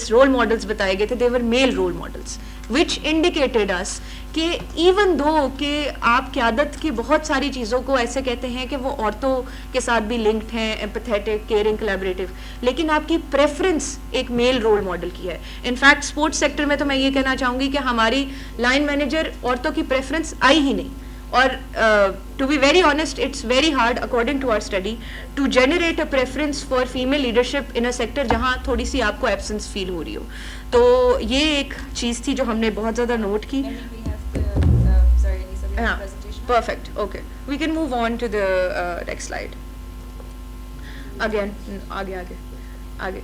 رول ماڈلز بتائے گئے تھے they were male role models, which indicated us کہ even though کہ آپ قیادت کی بہت ساری چیزوں کو ایسے کہتے ہیں کہ وہ عورتوں کے ساتھ بھی لنکڈ ہیں, ایمپیتھیٹک, کیئرنگ, کولیبریٹو, لیکن آپ کی پریفرنس ایک میل رول ماڈل کی ہے. انفیکٹ اسپورٹس سیکٹر میں تو میں یہ کہنا چاہوں گی کہ ہماری لائن مینیجر عورتوں کی پریفرنس آئی ہی نہیں. اور to be very honest it's very hard according to our study to generate a preference for female leadership in a sector جہاں تھوڑی سی آپ کو ایبسنس فیل ہو رہی ہو. تو یہ ایک چیز تھی جو ہم نے بہت زیادہ نوٹ کی. Perfect, okay, we can move on to the next slide. Again آگے آگے آگے.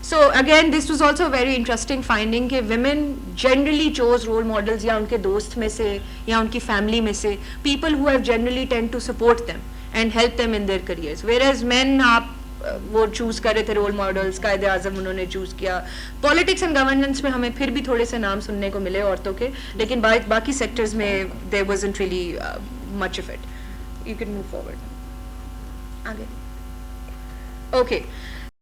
So again this was also a very interesting finding کہ women generally chose role models یا ان کے دوست میں سے یا ان کی فیملی میں سے people who have generally tend to support them and help them in their careers, whereas men آپ وہ چوز کر رہے تھے رول ماڈلس, قائد اعظم انہوں نے چوز کیا. پالیٹکس اینڈ گورننس میں ہمیں پھر بھی تھوڑے سے نام سننے کو ملے عورتوں کے, لیکن باقی سیکٹرز میں there wasn't really much of it. You can move forward. آگے. Okay.